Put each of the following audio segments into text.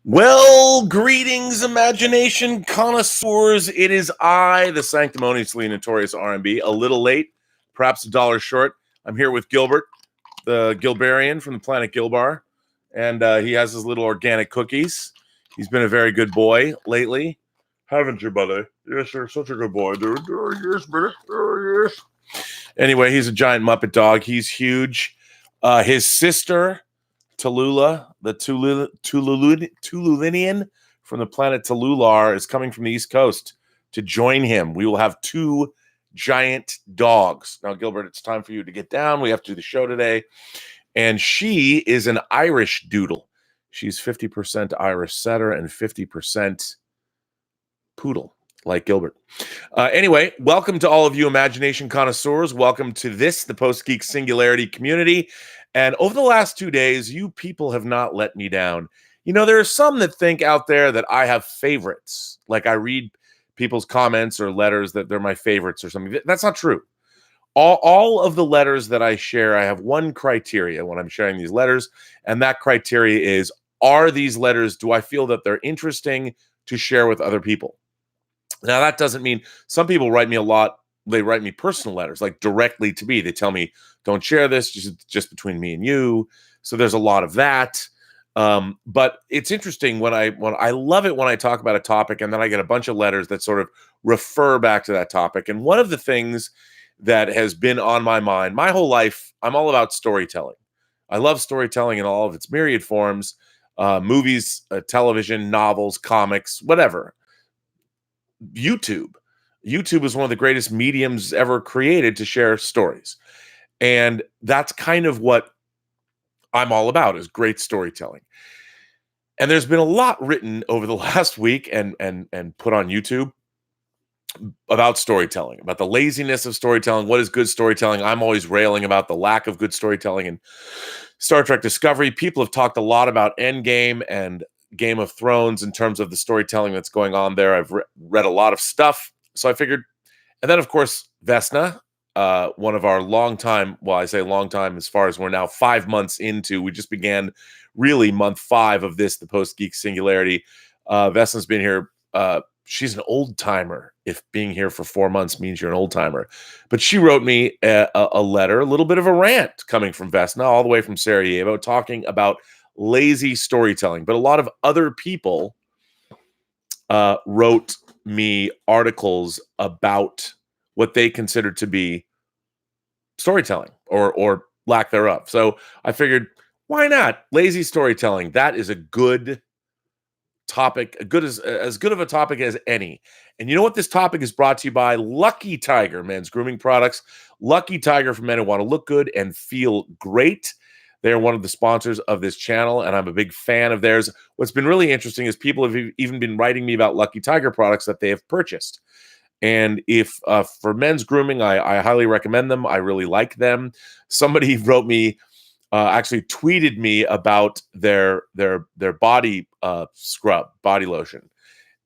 Well, greetings, imagination connoisseurs. It is I, the sanctimoniously notorious R&B, a little late, perhaps a dollar short. I'm here with Gilbert, the Gilberian from the planet Gilbar, and he has his little organic cookies. He's been a very good boy lately. Haven't you, buddy? Yes, you're such a good boy, dude. Oh, yes, buddy. Oh, yes. Anyway, he's a giant Muppet dog. He's huge. His sister... Tallulah, the Tululian from the planet Tallular, is coming from the East Coast to join him. We will have two giant dogs. Now, Gilbert, it's time for you to get down. We have to do the show today. And she is an Irish doodle. She's 50% Irish setter and 50% poodle, like Gilbert. Anyway, welcome to all of you imagination connoisseurs. Welcome to the Post-Geek Singularity community. And over the last 2 days, you people have not let me down. You know, there are some that think out there that I have favorites. Like I read people's comments or letters that they're my favorites or something. That's not true. All of the letters that I share, I have one criteria when I'm sharing these letters. And that criteria is, are these letters, do I feel that they're interesting to share with other people? Now, that doesn't mean some people write me a lot. They write me personal letters, like directly to me. They tell me, don't share this, just between me and you. So there's a lot of that. But it's interesting when I love it when I talk about a topic and then I get a bunch of letters that sort of refer back to that topic. And one of the things that has been on my mind my whole life, I'm all about storytelling. I love storytelling in all of its myriad forms, movies, television, novels, comics, whatever. YouTube is one of the greatest mediums ever created to share stories. And that's kind of what I'm all about, is great storytelling. And there's been a lot written over the last week and put on YouTube about storytelling, about the laziness of storytelling. What is good storytelling? I'm always railing about the lack of good storytelling in Star Trek Discovery. People have talked a lot about Endgame and Game of Thrones in terms of the storytelling that's going on there. I've read a lot of stuff. So I figured, and then of course, Vesna, one of our long time, well, I say long time as far as we're now 5 months into, we just began really month 5 of the Post-Geek Singularity. Vesna's been here. She's an old timer. If being here for 4 months means you're an old timer. But she wrote me a letter, a little bit of a rant coming from Vesna, all the way from Sarajevo, talking about lazy storytelling. But a lot of other people wrote me articles about what they considered to be storytelling or lack thereof. So I figured, why not? Lazy storytelling. That is a good topic, as good of a topic as any. And you know what this topic is brought to you by? Lucky Tiger men's grooming products. Lucky Tiger for men who want to look good and feel great. They're one of the sponsors of this channel, and I'm a big fan of theirs. What's been really interesting is people have even been writing me about Lucky Tiger products that they have purchased. And if for men's grooming, I highly recommend them. I really like them. Somebody wrote me, actually tweeted me about their body scrub, body lotion,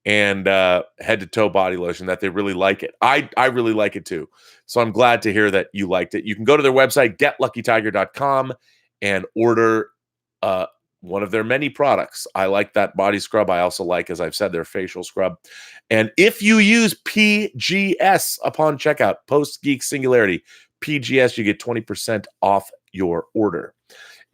and head to toe body lotion, that they really like it. I really like it too. So I'm glad to hear that you liked it. You can go to their website, getluckytiger.com, and order one of their many products. I like that body scrub. I also like, as I've said, their facial scrub. And if you use PGS upon checkout, Post-Geek Singularity, PGS, you get 20% off your order.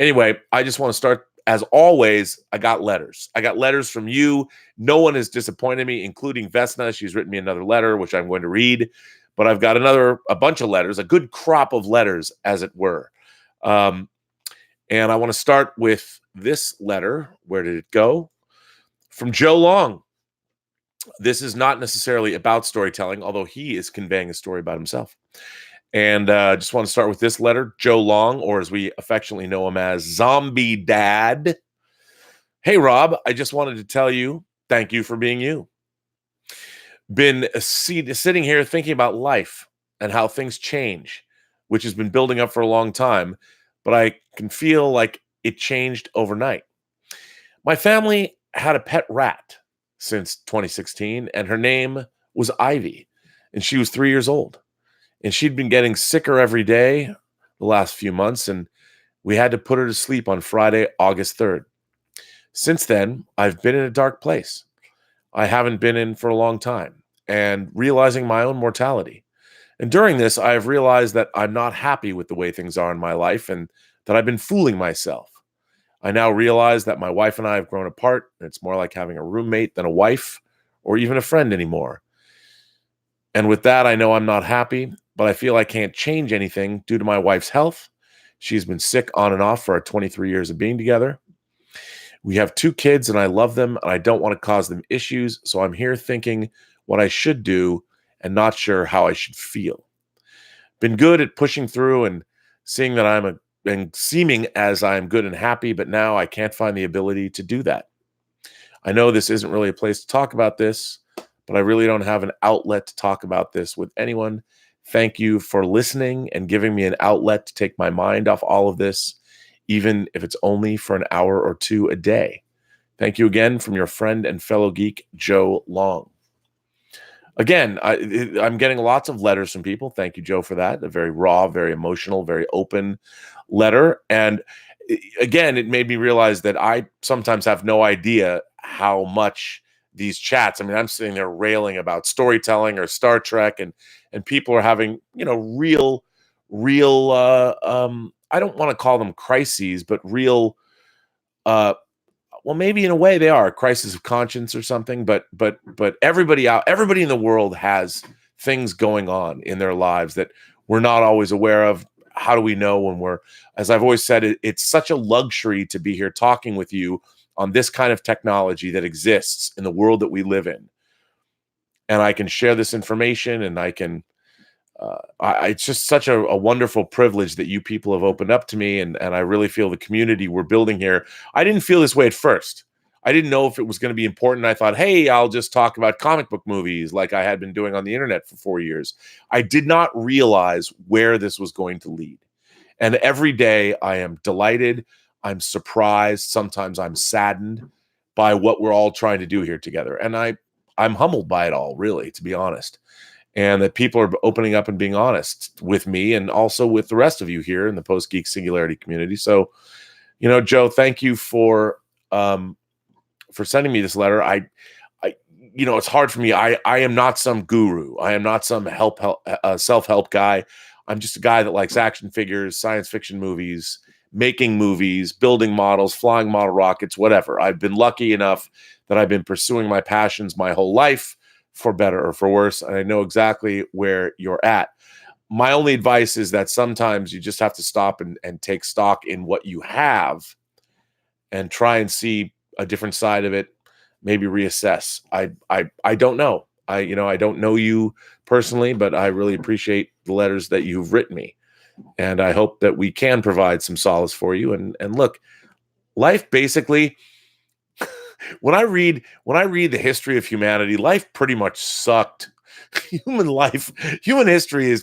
Anyway, I just want to start, as always, I got letters. I got letters from you. No one has disappointed me, including Vesna. She's written me another letter, which I'm going to read. But I've got a bunch of letters, a good crop of letters, as it were. And I want to start with this letter. Where did it go? From Joe Long. This is not necessarily about storytelling, although he is conveying a story about himself. And I just want to start with this letter. Joe Long, or as we affectionately know him as Zombie Dad. Hey, Rob, I just wanted to tell you, thank you for being you. Been sitting here thinking about life and how things change, which has been building up for a long time. But I can feel like it changed overnight. My family had a pet rat since 2016, and her name was Ivy, and she was 3 years old. And she'd been getting sicker every day the last few months, and we had to put her to sleep on Friday, August 3rd. Since then, I've been in a dark place I haven't been in for a long time, and realizing my own mortality. And during this, I have realized that I'm not happy with the way things are in my life and that I've been fooling myself. I now realize that my wife and I have grown apart, and it's more like having a roommate than a wife or even a friend anymore. And with that, I know I'm not happy, but I feel I can't change anything due to my wife's health. She's been sick on and off for our 23 years of being together. We have 2 kids and I love them and I don't want to cause them issues. So I'm here thinking what I should do and not sure how I should feel. Been good at pushing through and seeing that and seeming as I'm good and happy, but now I can't find the ability to do that. I know this isn't really a place to talk about this, but I really don't have an outlet to talk about this with anyone. Thank you for listening and giving me an outlet to take my mind off all of this, even if it's only for an hour or 2 a day. Thank you again from your friend and fellow geek, Joe Long. Again, I'm getting lots of letters from people. Thank you, Joe, for that. A very raw, very emotional, very open letter. And again, it made me realize that I sometimes have no idea how much these chats. I mean, I'm sitting there railing about storytelling or Star Trek, and people are having, real. I don't want to call them crises, but real. Well, maybe in a way they are a crisis of conscience or something. But everybody in the world has things going on in their lives that we're not always aware of. How do we know when we're, as I've always said, it's such a luxury to be here talking with you on this kind of technology that exists in the world that we live in. And I can share this information and I can, it's just such a wonderful privilege that you people have opened up to me. And I really feel the community we're building here. I didn't feel this way at first. I didn't know if it was going to be important. I thought, hey, I'll just talk about comic book movies like I had been doing on the internet for 4 years. I did not realize where this was going to lead. And every day I am delighted. I'm surprised. Sometimes I'm saddened by what we're all trying to do here together. And I'm humbled by it all, really, to be honest. And that people are opening up and being honest with me and also with the rest of you here in the Post-Geek Singularity community. So, Joe, thank you for sending me this letter. It's hard for me. I am not some guru. I am not some self-help guy. I'm just a guy that likes action figures, science fiction movies, making movies, building models, flying model rockets, whatever. I've been lucky enough that I've been pursuing my passions my whole life, for better or for worse, and I know exactly where you're at. My only advice is that sometimes you just have to stop and take stock in what you have and try and see a different side of it, maybe reassess. I don't know. I don't know you personally, but I really appreciate the letters that you've written me. And I hope that we can provide some solace for you. And look, life basically, when I read the history of humanity, life pretty much sucked. Human history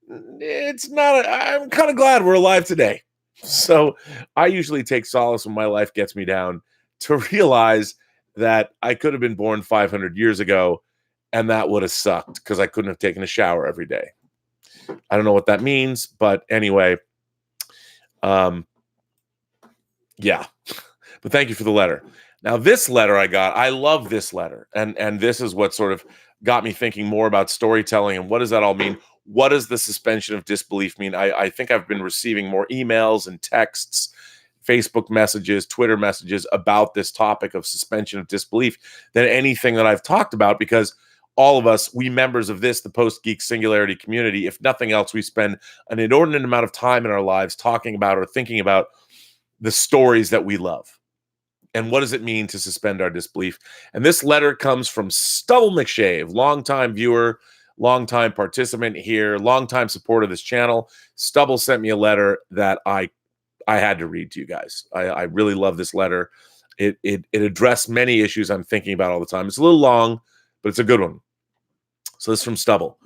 I'm kind of glad we're alive today. So I usually take solace when my life gets me down to realize that I could have been born 500 years ago and that would have sucked because I couldn't have taken a shower every day. I don't know what that means, but anyway, yeah. But thank you for the letter. Now, this letter I got, I love this letter. And this is what sort of got me thinking more about storytelling and what does that all mean? What does the suspension of disbelief mean? I think I've been receiving more emails and texts, Facebook messages, Twitter messages about this topic of suspension of disbelief than anything that I've talked about, because all of us, we members of the Post-Geek Singularity community, if nothing else, we spend an inordinate amount of time in our lives talking about or thinking about the stories that we love. And what does it mean to suspend our disbelief? And this letter comes from Stubble McShave, longtime viewer, longtime participant here, longtime supporter of this channel. Stubble sent me a letter that I had to read to you guys. I really love this letter. It addressed many issues I'm thinking about all the time. It's a little long, but it's a good one. So this is from Stubble.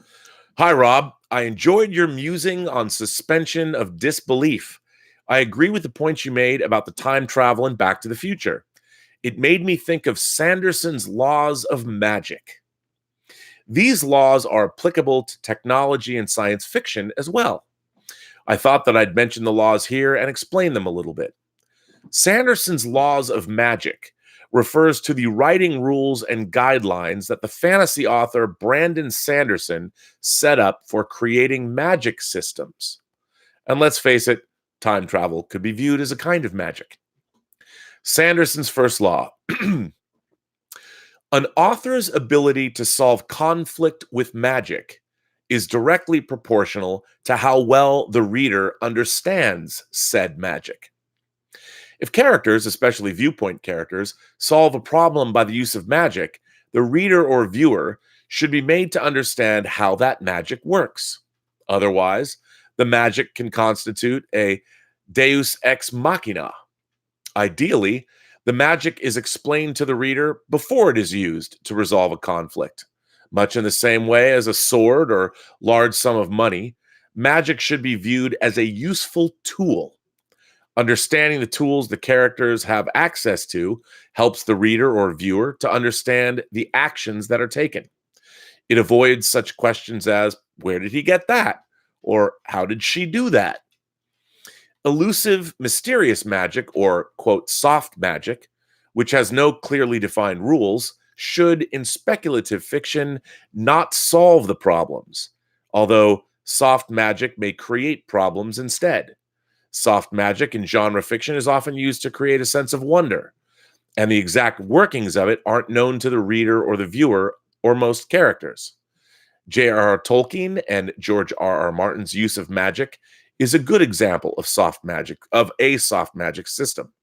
Hi, Rob. I enjoyed your musing on suspension of disbelief. I agree with the points you made about the time travel and Back to the Future. It made me think of Sanderson's laws of magic. These laws are applicable to technology and science fiction as well. I thought that I'd mention the laws here and explain them a little bit. Sanderson's laws of magic refers to the writing rules and guidelines that the fantasy author Brandon Sanderson set up for creating magic systems. And let's face it, time travel could be viewed as a kind of magic. Sanderson's first law. An author's ability to solve conflict with magic is directly proportional to how well the reader understands said magic. If characters, especially viewpoint characters, solve a problem by the use of magic, the reader or viewer should be made to understand how that magic works. Otherwise, the magic can constitute a deus ex machina. Ideally, the magic is explained to the reader before it is used to resolve a conflict. Much in the same way as a sword or large sum of money, magic should be viewed as a useful tool. Understanding the tools the characters have access to helps the reader or viewer to understand the actions that are taken. It avoids such questions as, where did he get that? Or how did she do that? Elusive, mysterious magic, or, quote, soft magic, which has no clearly defined rules, should, in speculative fiction, not solve the problems, although soft magic may create problems instead. Soft magic in genre fiction is often used to create a sense of wonder, and the exact workings of it aren't known to the reader or the viewer or most characters. J.R.R. Tolkien and George R.R. Martin's use of magic is a good example of a soft magic system.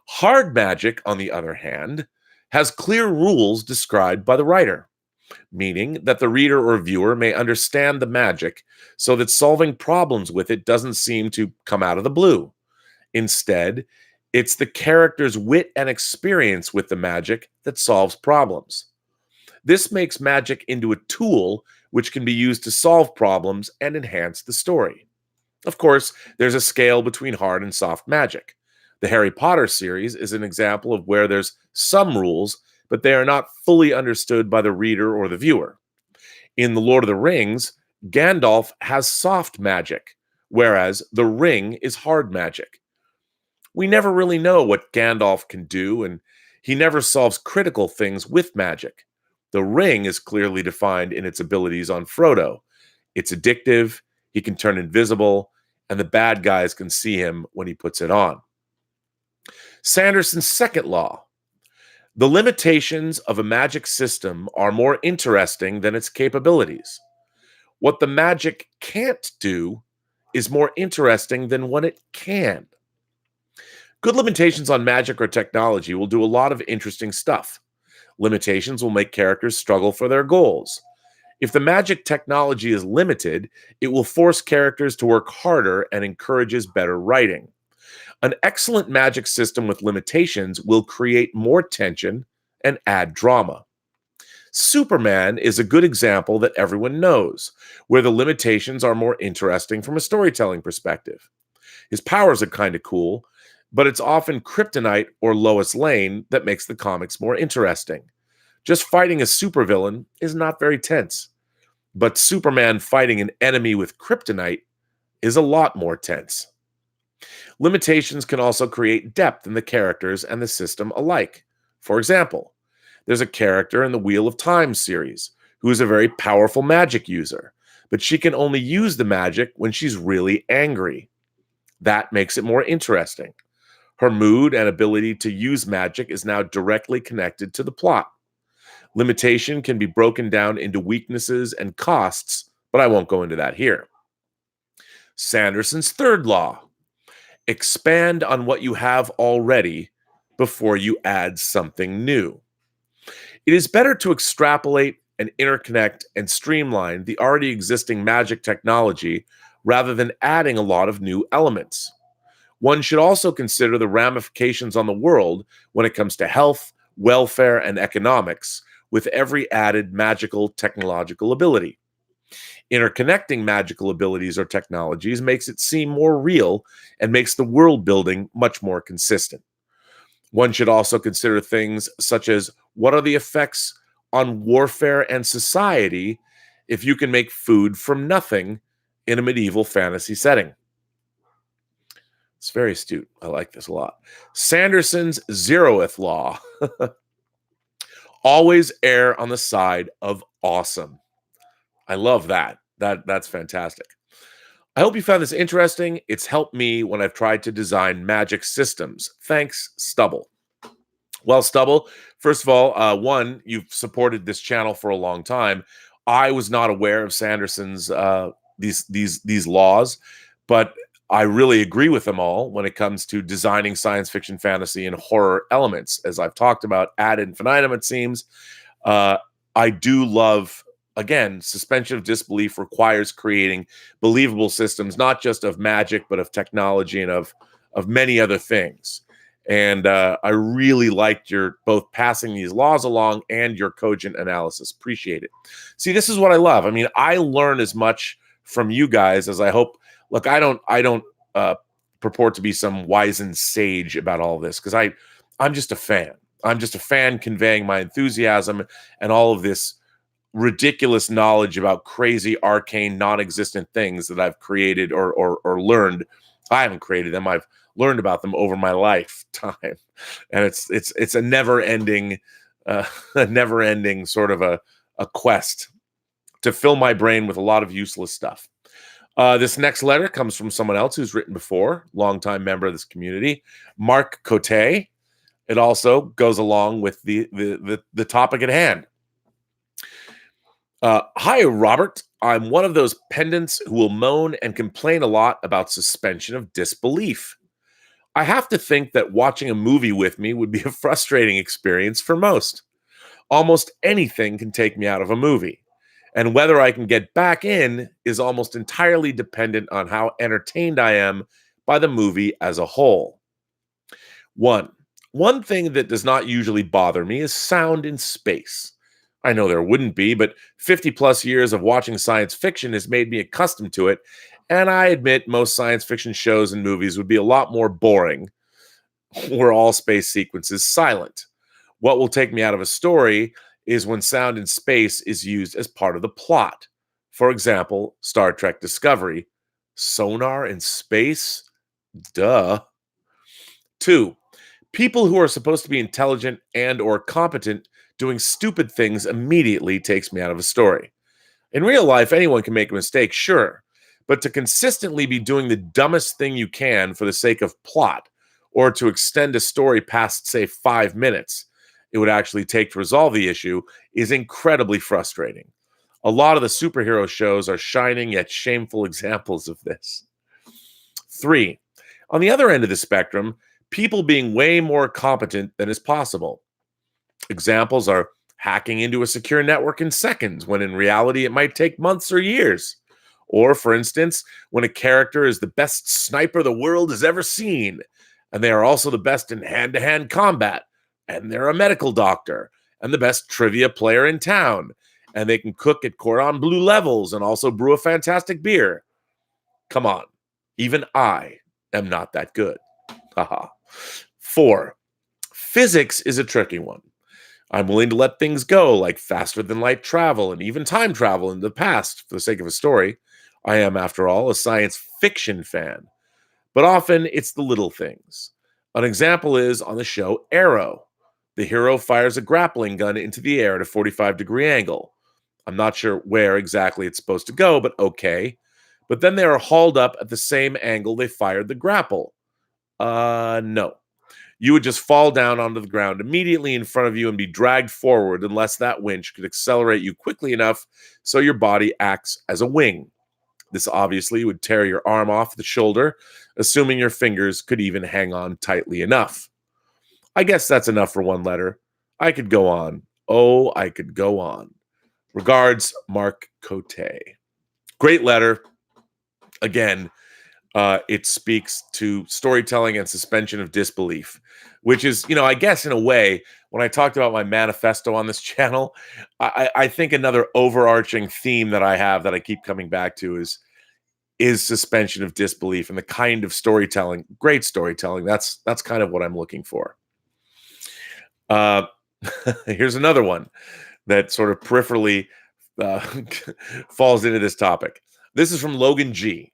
Hard magic, on the other hand, has clear rules described by the writer, meaning that the reader or viewer may understand the magic so that solving problems with it doesn't seem to come out of the blue. Instead, it's the character's wit and experience with the magic that solves problems. This makes magic into a tool which can be used to solve problems and enhance the story. Of course, there's a scale between hard and soft magic. The Harry Potter series is an example of where there's some rules, but they are not fully understood by the reader or the viewer. In The Lord of the Rings, Gandalf has soft magic, whereas the ring is hard magic. We never really know what Gandalf can do, and he never solves critical things with magic. The ring is clearly defined in its abilities on Frodo. It's addictive, he can turn invisible, and the bad guys can see him when he puts it on. Sanderson's second law. The limitations of a magic system are more interesting than its capabilities. What the magic can't do is more interesting than what it can. Good limitations on magic or technology will do a lot of interesting stuff. Limitations will make characters struggle for their goals. If the magic technology is limited, it will force characters to work harder and encourages better writing. An excellent magic system with limitations will create more tension and add drama. Superman is a good example that everyone knows, where the limitations are more interesting from a storytelling perspective. His powers are kind of cool, but it's often Kryptonite or Lois Lane that makes the comics more interesting. Just fighting a supervillain is not very tense, but Superman fighting an enemy with kryptonite is a lot more tense. Limitations can also create depth in the characters and the system alike. For example, there's a character in the Wheel of Time series who is a very powerful magic user, but she can only use the magic when she's really angry. That makes it more interesting. Her mood and ability to use magic is now directly connected to the plot. Limitation can be broken down into weaknesses and costs, but I won't go into that here. Sanderson's third law. Expand on what you have already before you add something new. It is better to extrapolate and interconnect and streamline the already existing magic technology rather than adding a lot of new elements. One should also consider the ramifications on the world when it comes to health, welfare, and economics with every added magical technological ability. Interconnecting magical abilities or technologies makes it seem more real and makes the world building much more consistent. One should also consider things such as what are the effects on warfare and society if you can make food from nothing in a medieval fantasy setting. It's very astute. I like this a lot. Sanderson's zeroth law. Always err on the side of awesome. I love that. That's fantastic. I hope you found this interesting. It's helped me when I've tried to design magic systems. Thanks, Stubble. Well, Stubble, first of all, one, you've supported this channel for a long time. I was not aware of Sanderson's these laws, but I really agree with them all when it comes to designing science fiction, fantasy, and horror elements. As I've talked about ad infinitum, it seems. I do love, again, suspension of disbelief requires creating believable systems, not just of magic, but of technology and of many other things. And I really liked your both passing these laws along and your cogent analysis. Appreciate it. See, this is what I love. I mean, I learn as much from you guys as I hope. Look, I don't purport to be some wizened sage about all this, because I'm just a fan. I'm just a fan conveying my enthusiasm and all of this ridiculous knowledge about crazy, arcane, non-existent things that I've created or learned. I haven't created them. I've learned about them over my lifetime, and it's a never-ending sort of a quest to fill my brain with a lot of useless stuff. This next letter comes from someone else who's written before, longtime member of this community, Mark Cote. It also goes along with the topic at hand. Hi, Robert. I'm one of those pedants who will moan and complain a lot about suspension of disbelief. I have to think that watching a movie with me would be a frustrating experience for most. Almost anything can take me out of a movie, and whether I can get back in is almost entirely dependent on how entertained I am by the movie as a whole. One thing that does not usually bother me is sound in space. I know there wouldn't be, but 50 plus years of watching science fiction has made me accustomed to it, and I admit most science fiction shows and movies would be a lot more boring were all space sequences silent. What will take me out of a story is when sound in space is used as part of the plot. For example, Star Trek Discovery. Sonar in space? Duh. 2, people who are supposed to be intelligent and or competent doing stupid things immediately takes me out of a story. In real life, anyone can make a mistake, sure, but to consistently be doing the dumbest thing you can for the sake of plot, or to extend a story past, say, 5 minutes it would actually take to resolve the issue, is incredibly frustrating. A lot of the superhero shows are shining yet shameful examples of this. 3, on the other end of the spectrum, people being way more competent than is possible. Examples are hacking into a secure network in seconds, when in reality it might take months or years. Or, for instance, when a character is the best sniper the world has ever seen, and they are also the best in hand-to-hand combat, and they're a medical doctor, and the best trivia player in town, and they can cook at Cordon Bleu levels and also brew a fantastic beer. Come on, even I am not that good. Haha. 4, physics is a tricky one. I'm willing to let things go, like faster than light travel and even time travel in the past for the sake of a story. I am, after all, a science fiction fan. But often it's the little things. An example is on the show Arrow. The hero fires a grappling gun into the air at a 45-degree angle. I'm not sure where exactly it's supposed to go, but okay. But then they are hauled up at the same angle they fired the grapple. No. You would just fall down onto the ground immediately in front of you and be dragged forward unless that winch could accelerate you quickly enough so your body acts as a wing. This obviously would tear your arm off the shoulder, assuming your fingers could even hang on tightly enough. I guess that's enough for one letter. I could go on. Oh, I could go on. Regards, Mark Cote. Great letter. Again, it speaks to storytelling and suspension of disbelief, which is, I guess in a way, when I talked about my manifesto on this channel, I think another overarching theme that I have that I keep coming back to is suspension of disbelief and the kind of storytelling, great storytelling. That's kind of what I'm looking for. Here's another one that sort of peripherally falls into this topic. This is from Logan G.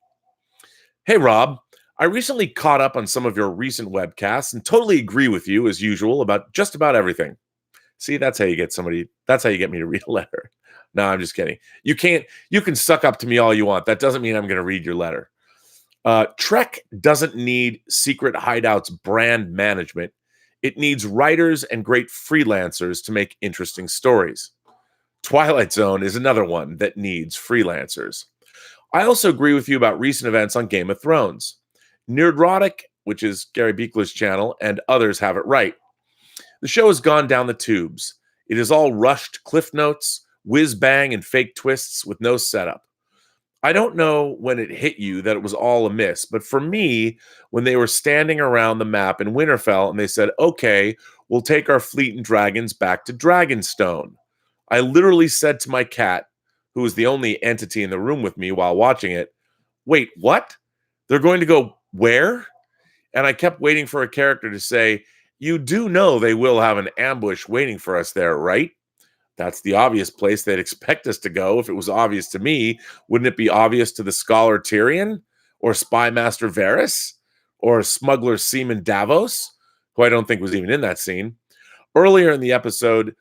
Hey, Rob, I recently caught up on some of your recent webcasts and totally agree with you, as usual, about just about everything. See, that's how you get somebody, that's how you get me to read a letter. No, I'm just kidding. You can suck up to me all you want. That doesn't mean I'm going to read your letter. Trek doesn't need secret hideouts brand management. It needs writers and great freelancers to make interesting stories. Twilight Zone is another one that needs freelancers. I also agree with you about recent events on Game of Thrones. Nerdrotic, which is Gary Beekler's channel, and others have it right. The show has gone down the tubes. It is all rushed cliff notes, whiz bang, and fake twists with no setup. I don't know when it hit you that it was all a miss, but for me, when they were standing around the map in Winterfell and they said, okay, we'll take our fleet and dragons back to Dragonstone, I literally said to my cat, who was the only entity in the room with me while watching it, wait, what? They're going to go where? And I kept waiting for a character to say, you do know they will have an ambush waiting for us there, right? That's the obvious place they'd expect us to go. If it was obvious to me, wouldn't it be obvious to the scholar Tyrion or spy master Varys or smuggler Seaman Davos, who I don't think was even in that scene? Earlier in the episode,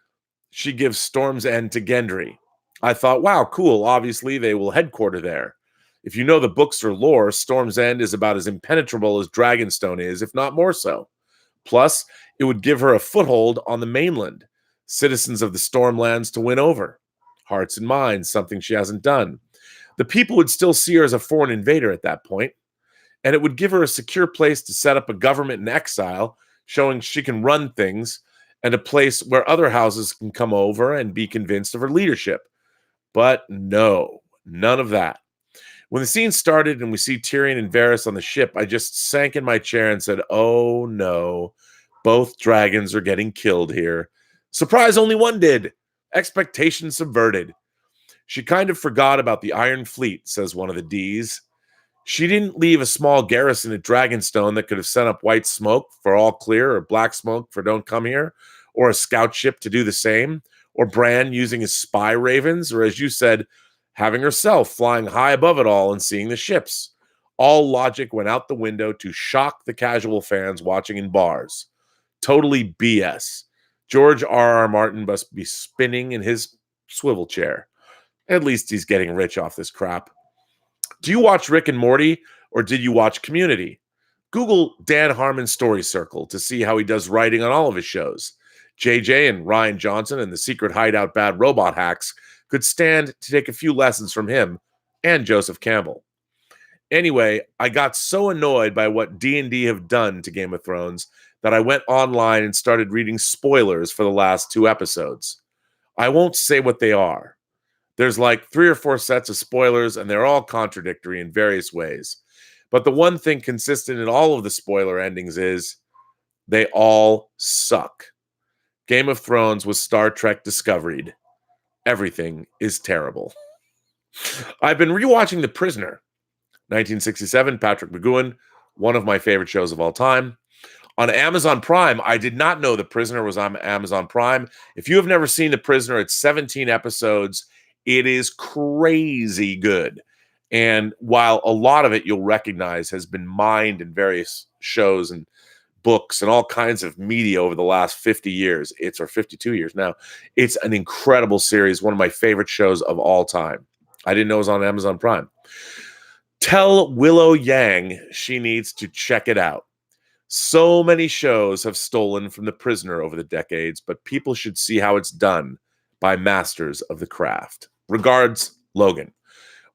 she gives Storm's End to Gendry. I thought, wow, cool. Obviously, they will headquarter there. If you know the books or lore, Storm's End is about as impenetrable as Dragonstone is, if not more so. Plus, it would give her a foothold on the mainland, citizens of the Stormlands to win over. Hearts and minds, something she hasn't done. The people would still see her as a foreign invader at that point, and it would give her a secure place to set up a government in exile, showing she can run things, and a place where other houses can come over and be convinced of her leadership. But no, none of that. When the scene started and we see Tyrion and Varys on the ship, I just sank in my chair and said, oh no, both dragons are getting killed here. Surprise, only one did. Expectations subverted. She kind of forgot about the Iron Fleet, says one of the Ds. She didn't leave a small garrison at Dragonstone that could have sent up white smoke for all clear or black smoke for don't come here, or a scout ship to do the same, or Bran using his spy ravens, or as you said, having herself flying high above it all and seeing the ships. All logic went out the window to shock the casual fans watching in bars. Totally BS. George R.R. Martin must be spinning in his swivel chair. At least he's getting rich off this crap. Do you watch Rick and Morty, or did you watch Community? Google Dan Harmon's Story Circle to see how he does writing on all of his shows. JJ and Ryan Johnson and the Secret Hideout Bad Robot Hacks could stand to take a few lessons from him and Joseph Campbell. Anyway, I got so annoyed by what D&D have done to Game of Thrones that I went online and started reading spoilers for the last 2 episodes. I won't say what they are. There's like 3 or 4 sets of spoilers, and they're all contradictory in various ways. But the one thing consistent in all of the spoiler endings is they all suck. Game of Thrones was Star Trek Discovered. Everything is terrible. I've been rewatching The Prisoner. 1967, Patrick McGoohan, one of my favorite shows of all time. On Amazon Prime, I did not know The Prisoner was on Amazon Prime. If you have never seen The Prisoner, it's 17 episodes. It is crazy good. And while a lot of it you'll recognize has been mined in various shows and books and all kinds of media over the last 50 years, or 52 years now, it's an incredible series, one of my favorite shows of all time. I didn't know it was on Amazon Prime. Tell Willow Yang she needs to check it out. So many shows have stolen from The Prisoner over the decades, but people should see how it's done by masters of the craft. Regards, Logan.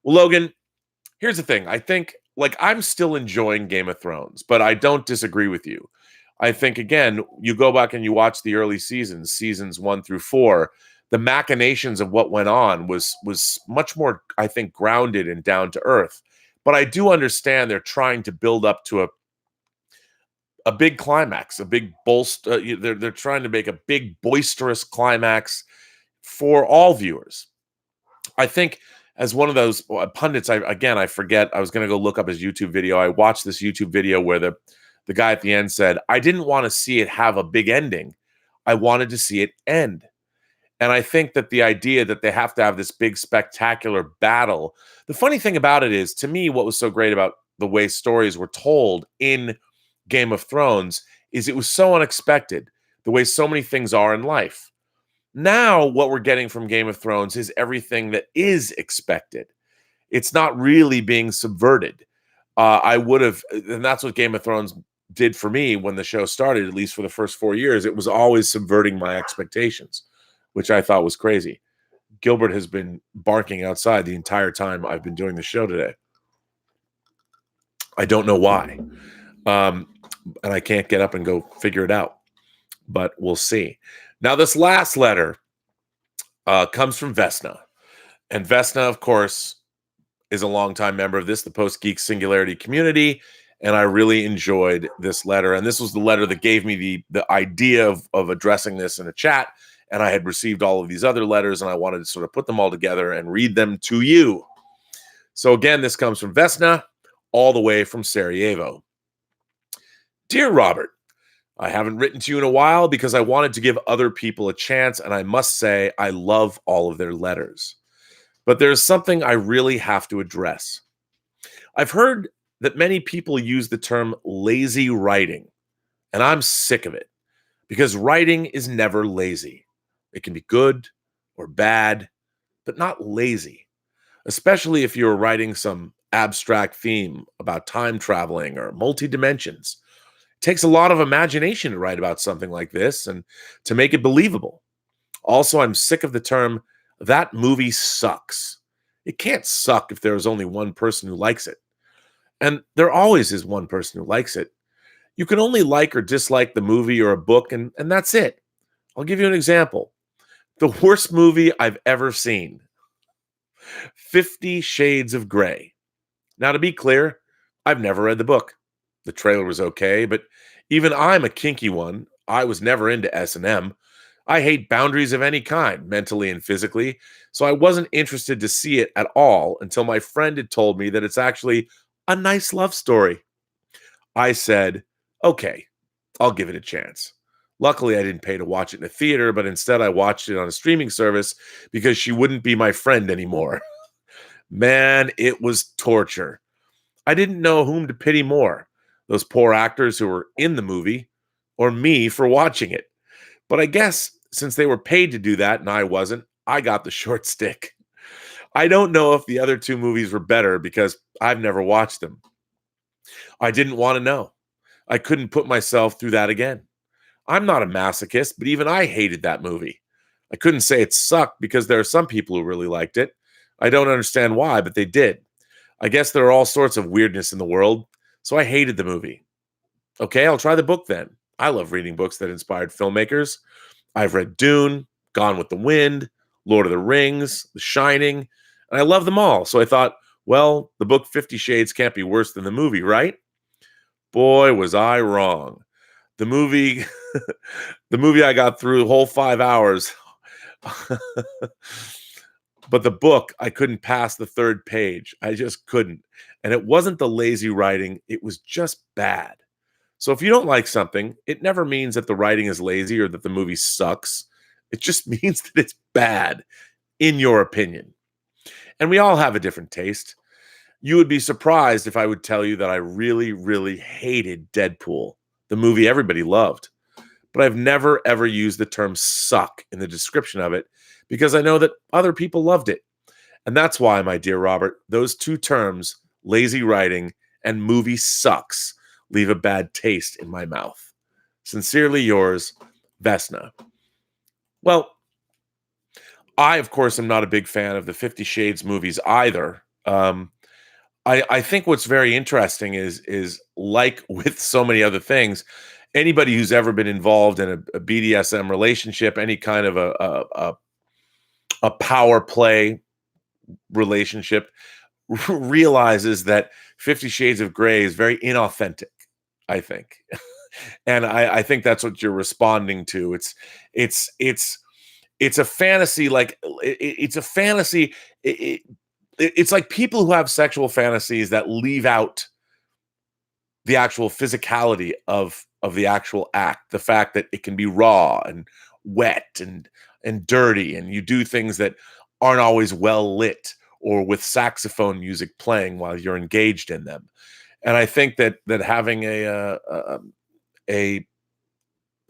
Well, Logan, here's the thing. I think, I'm still enjoying Game of Thrones, but I don't disagree with you. I think, again, you go back and you watch the early seasons 1 through 4, the machinations of what went on was much more, I think, grounded and down to earth. But I do understand they're trying to build up to a big climax, a big they're trying to make a big boisterous climax for all viewers. I think as one of those pundits, I forget, I was going to go look up his YouTube video. I watched this YouTube video where the guy at the end said, I didn't want to see it have a big ending. I wanted to see it end. And I think that the idea that they have to have this big spectacular battle, the funny thing about it is, to me, what was so great about the way stories were told in Game of Thrones is it was so unexpected, the way so many things are in life. Now, what we're getting from Game of Thrones is everything that is expected. It's not really being subverted. I would have, and that's what Game of Thrones did for me when the show started, at least for the first 4 years. It was always subverting my expectations, which I thought was crazy. Gilbert has been barking outside the entire time I've been doing the show today. I don't know why. And I can't get up and go figure it out, but we'll see. Now, this last letter comes from Vesna. And Vesna, of course, is a longtime member of the Post-Geek Singularity community. And I really enjoyed this letter. And this was the letter that gave me the idea of addressing this in a chat. And I had received all of these other letters, and I wanted to sort of put them all together and read them to you. So again, this comes from Vesna, all the way from Sarajevo. Dear Robert, I haven't written to you in a while because I wanted to give other people a chance, and I must say I love all of their letters. But there's something I really have to address. I've heard that many people use the term lazy writing, and I'm sick of it because writing is never lazy. It can be good or bad, but not lazy, especially if you're writing some abstract theme about time traveling or multi-dimensions. It takes a lot of imagination to write about something like this and to make it believable. Also, I'm sick of the term, that movie sucks. It can't suck if there's only one person who likes it. And there always is one person who likes it. You can only like or dislike the movie or a book, and that's it. I'll give you an example. The worst movie I've ever seen, 50 Shades of Grey. Now, to be clear, I've never read the book. The trailer was okay, but even I'm a kinky one. I was never into S&M. I hate boundaries of any kind, mentally and physically, so I wasn't interested to see it at all until my friend had told me that it's actually a nice love story. I said, okay, I'll give it a chance. Luckily, I didn't pay to watch it in a theater, but instead I watched it on a streaming service because she wouldn't be my friend anymore. Man, it was torture. I didn't know whom to pity more, those poor actors who were in the movie or me for watching it. But I guess since they were paid to do that and I wasn't, I got the short stick. I don't know if the other two movies were better because I've never watched them. I didn't want to know. I couldn't put myself through that again. I'm not a masochist, but even I hated that movie. I couldn't say it sucked because there are some people who really liked it. I don't understand why, but they did. I guess there are all sorts of weirdness in the world, so I hated the movie. Okay, I'll try the book then. I love reading books that inspired filmmakers. I've read Dune, Gone with the Wind, Lord of the Rings, The Shining, and I love them all. So I thought, well, the book 50 Shades can't be worse than the movie, right? Boy, was I wrong. The movie, the movie I got through the whole 5 hours. But the book, I couldn't pass the third page. I just couldn't. And it wasn't the lazy writing. It was just bad. So if you don't like something, it never means that the writing is lazy or that the movie sucks. It just means that it's bad, in your opinion. And we all have a different taste. You would be surprised if I would tell you that I really, really hated Deadpool, the movie everybody loved. But I've never, ever used the term suck in the description of it because I know that other people loved it. And that's why, my dear Robert, those two terms, lazy writing and movie sucks, leave a bad taste in my mouth. Sincerely yours, Vesna. Well, I, of course, am not a big fan of the 50 Shades movies either. I think what's very interesting is like with so many other things, anybody who's ever been involved in a BDSM relationship, any kind of a power play relationship, realizes that 50 Shades of Grey is very inauthentic, I think. And I think that's what you're responding to. It's a fantasy, like it's a fantasy. It's like people who have sexual fantasies that leave out the actual physicality of the actual act, the fact that it can be raw and wet and dirty, and you do things that aren't always well lit or with saxophone music playing while you're engaged in them. And I think that having a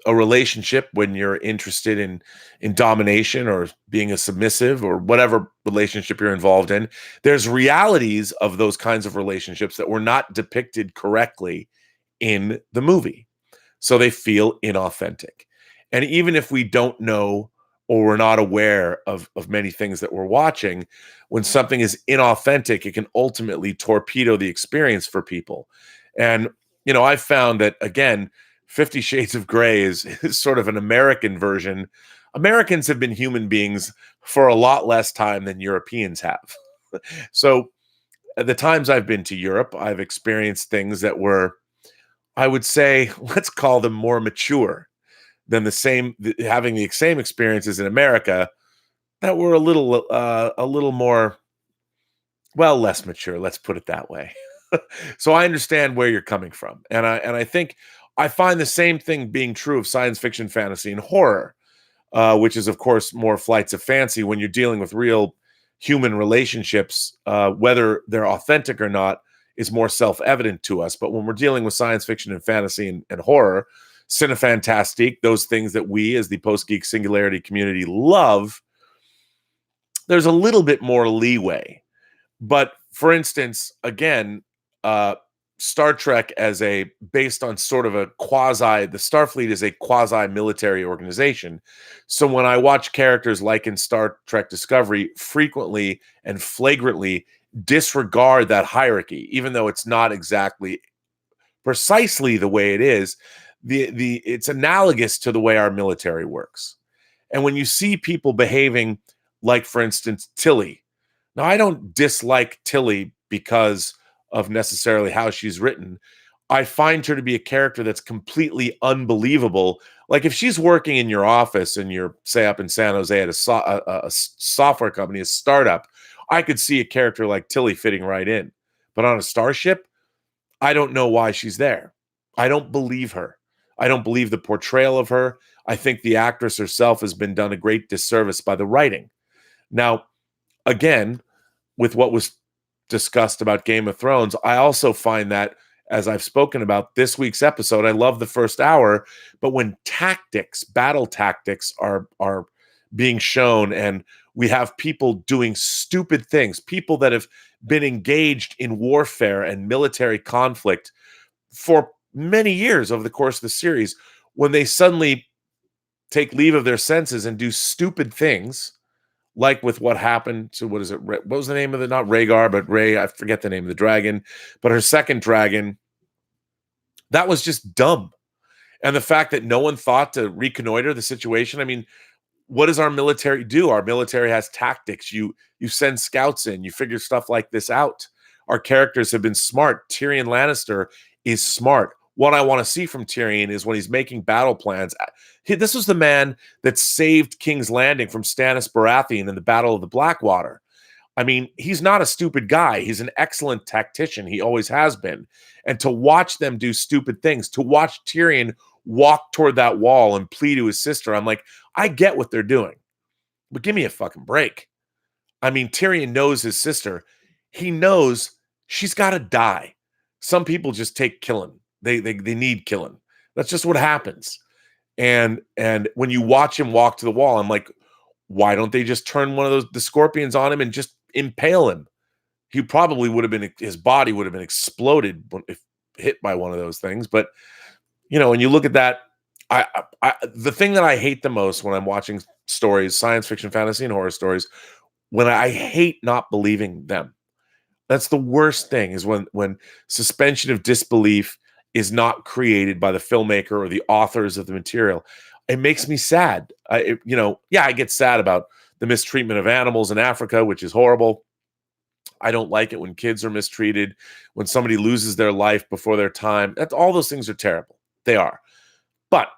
a relationship when you're interested in domination or being a submissive or whatever relationship you're involved in, there's realities of those kinds of relationships that were not depicted correctly in the movie, so they feel inauthentic. And even if we don't know or we're not aware of many things that we're watching, when something is inauthentic, it can ultimately torpedo the experience for people. And I found that, again, 50 Shades of Grey is sort of an American version. Americans have been human beings for a lot less time than Europeans have. So at the times I've been to Europe, I've experienced things that were, I would say, let's call them more mature than having the same experiences in America that were a little more, well, less mature. Let's put it that way. So I understand where you're coming from, and I think I find the same thing being true of science fiction, fantasy, and horror, which is, of course, more flights of fancy when you're dealing with real human relationships. Whether they're authentic or not is more self-evident to us. But when we're dealing with science fiction and fantasy and horror, cinefantastique, those things that we as the Post-Geek Singularity community love, there's a little bit more leeway. But for instance, again, Star Trek based on sort of the Starfleet is a quasi-military organization. So when I watch characters like in Star Trek Discovery frequently and flagrantly disregard that hierarchy, even though it's not exactly precisely the way it is, it's analogous to the way our military works. And when you see people behaving like, for instance, Tilly. Now, I don't dislike Tilly because of necessarily how she's written. I find her to be a character that's completely unbelievable. Like if she's working in your office and you're, say, up in San Jose at a software company, a startup, I could see a character like Tilly fitting right in. But on a starship, I don't know why she's there. I don't believe her. I don't believe the portrayal of her. I think the actress herself has been done a great disservice by the writing. Now, again, with what was discussed about Game of Thrones, I also find that, as I've spoken about this week's episode, I love the first hour, but when battle tactics are being shown and we have people doing stupid things, people that have been engaged in warfare and military conflict for many years over the course of the series, when they suddenly take leave of their senses and do stupid things, like with what happened to, what was the name of not Rhaegar, but I forget the name of the dragon, but her second dragon, that was just dumb. And the fact that no one thought to reconnoiter the situation. I mean, what does our military do? Our military has tactics. You send scouts in, you figure stuff like this out. Our characters have been smart. Tyrion Lannister is smart. What I want to see from Tyrion is when he's making battle plans. This was the man that saved King's Landing from Stannis Baratheon in the Battle of the Blackwater. I mean, he's not a stupid guy. He's an excellent tactician. He always has been. And to watch them do stupid things, to watch Tyrion walk toward that wall and plead to his sister, I'm like, I get what they're doing, but give me a fucking break. I mean, Tyrion knows his sister. He knows she's got to die. Some people just take killing. They need killing. That's just what happens. And when you watch him walk to the wall, I'm like, why don't they just turn one of the scorpions on him and just impale him? He probably his body would have been exploded if hit by one of those things. But when you look at that, the thing that I hate the most when I'm watching stories, science fiction, fantasy, and horror stories, when I hate not believing them. That's the worst thing, is when suspension of disbelief is not created by the filmmaker or the authors of the material. It makes me sad. I get sad about the mistreatment of animals in Africa, which is horrible. I don't like it when kids are mistreated, when somebody loses their life before their time. All those things are terrible. They are. But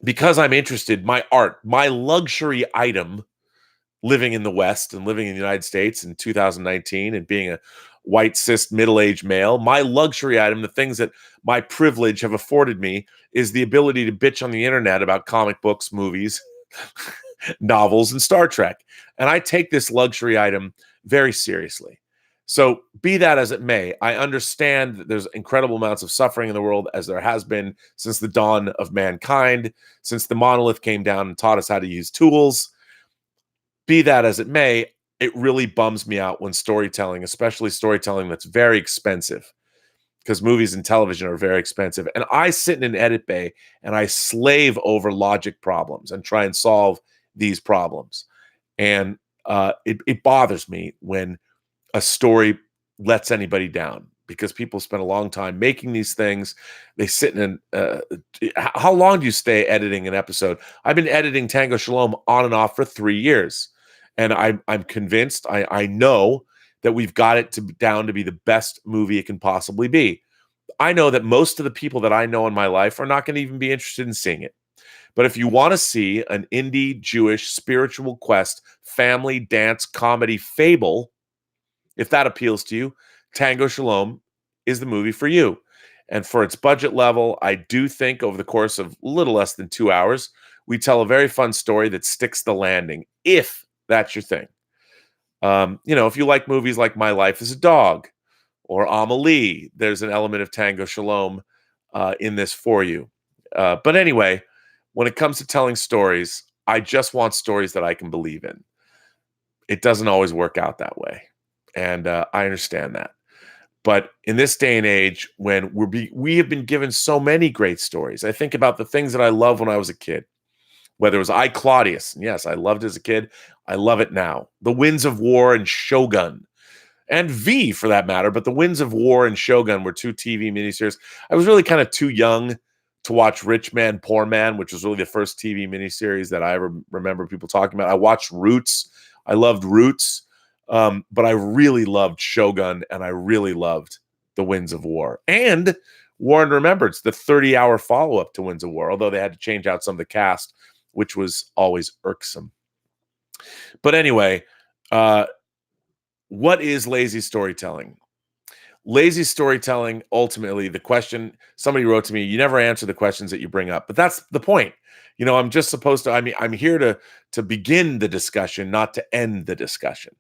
because I'm interested, my art, my luxury item, living in the West and living in the United States in 2019 and being a white, cis, middle-aged male, my luxury item, the things that my privilege have afforded me, is the ability to bitch on the internet about comic books, movies, novels, and Star Trek. And I take this luxury item very seriously. So be that as it may, I understand that there's incredible amounts of suffering in the world, as there has been since the dawn of mankind, since the monolith came down and taught us how to use tools. Be that as it may, it really bums me out when storytelling, especially storytelling that's very expensive, because movies and television are very expensive. And I sit in an edit bay and I slave over logic problems and try and solve these problems. And it bothers me when a story lets anybody down, because people spend a long time making these things. They sit in how long do you stay editing an episode? I've been editing Tango Shalom on and off for 3 years, and I'm convinced, I know that we've got it down to be the best movie it can possibly be. I know that most of the people that I know in my life are not going to even be interested in seeing it. But if you want to see an indie Jewish spiritual quest family dance comedy fable, if that appeals to you, Tango Shalom is the movie for you. And for its budget level, I do think over the course of a little less than 2 hours, we tell a very fun story that sticks the landing, if that's your thing. If you like movies like My Life as a Dog or Amelie, there's an element of Tango Shalom in this for you. But anyway, when it comes to telling stories, I just want stories that I can believe in. It doesn't always work out that way. And I understand that. But in this day and age, when we have been given so many great stories, I think about the things that I loved when I was a kid, whether it was I, Claudius. And yes, I loved it as a kid. I love it now. The Winds of War and Shogun, and V for that matter. But The Winds of War and Shogun were 2 TV miniseries. I was really kind of too young to watch Rich Man, Poor Man, which was really the first TV miniseries that I ever remember people talking about. I watched Roots. I loved Roots. But I really loved Shogun, and I really loved The Winds of War. And War and Remembrance, the 30-hour follow-up to Winds of War, although they had to change out some of the cast, which was always irksome. But anyway, what is lazy storytelling? Lazy storytelling, ultimately, the question, somebody wrote to me, you never answer the questions that you bring up. But that's the point. I'm just supposed to, I'm here to begin the discussion, not to end the discussion.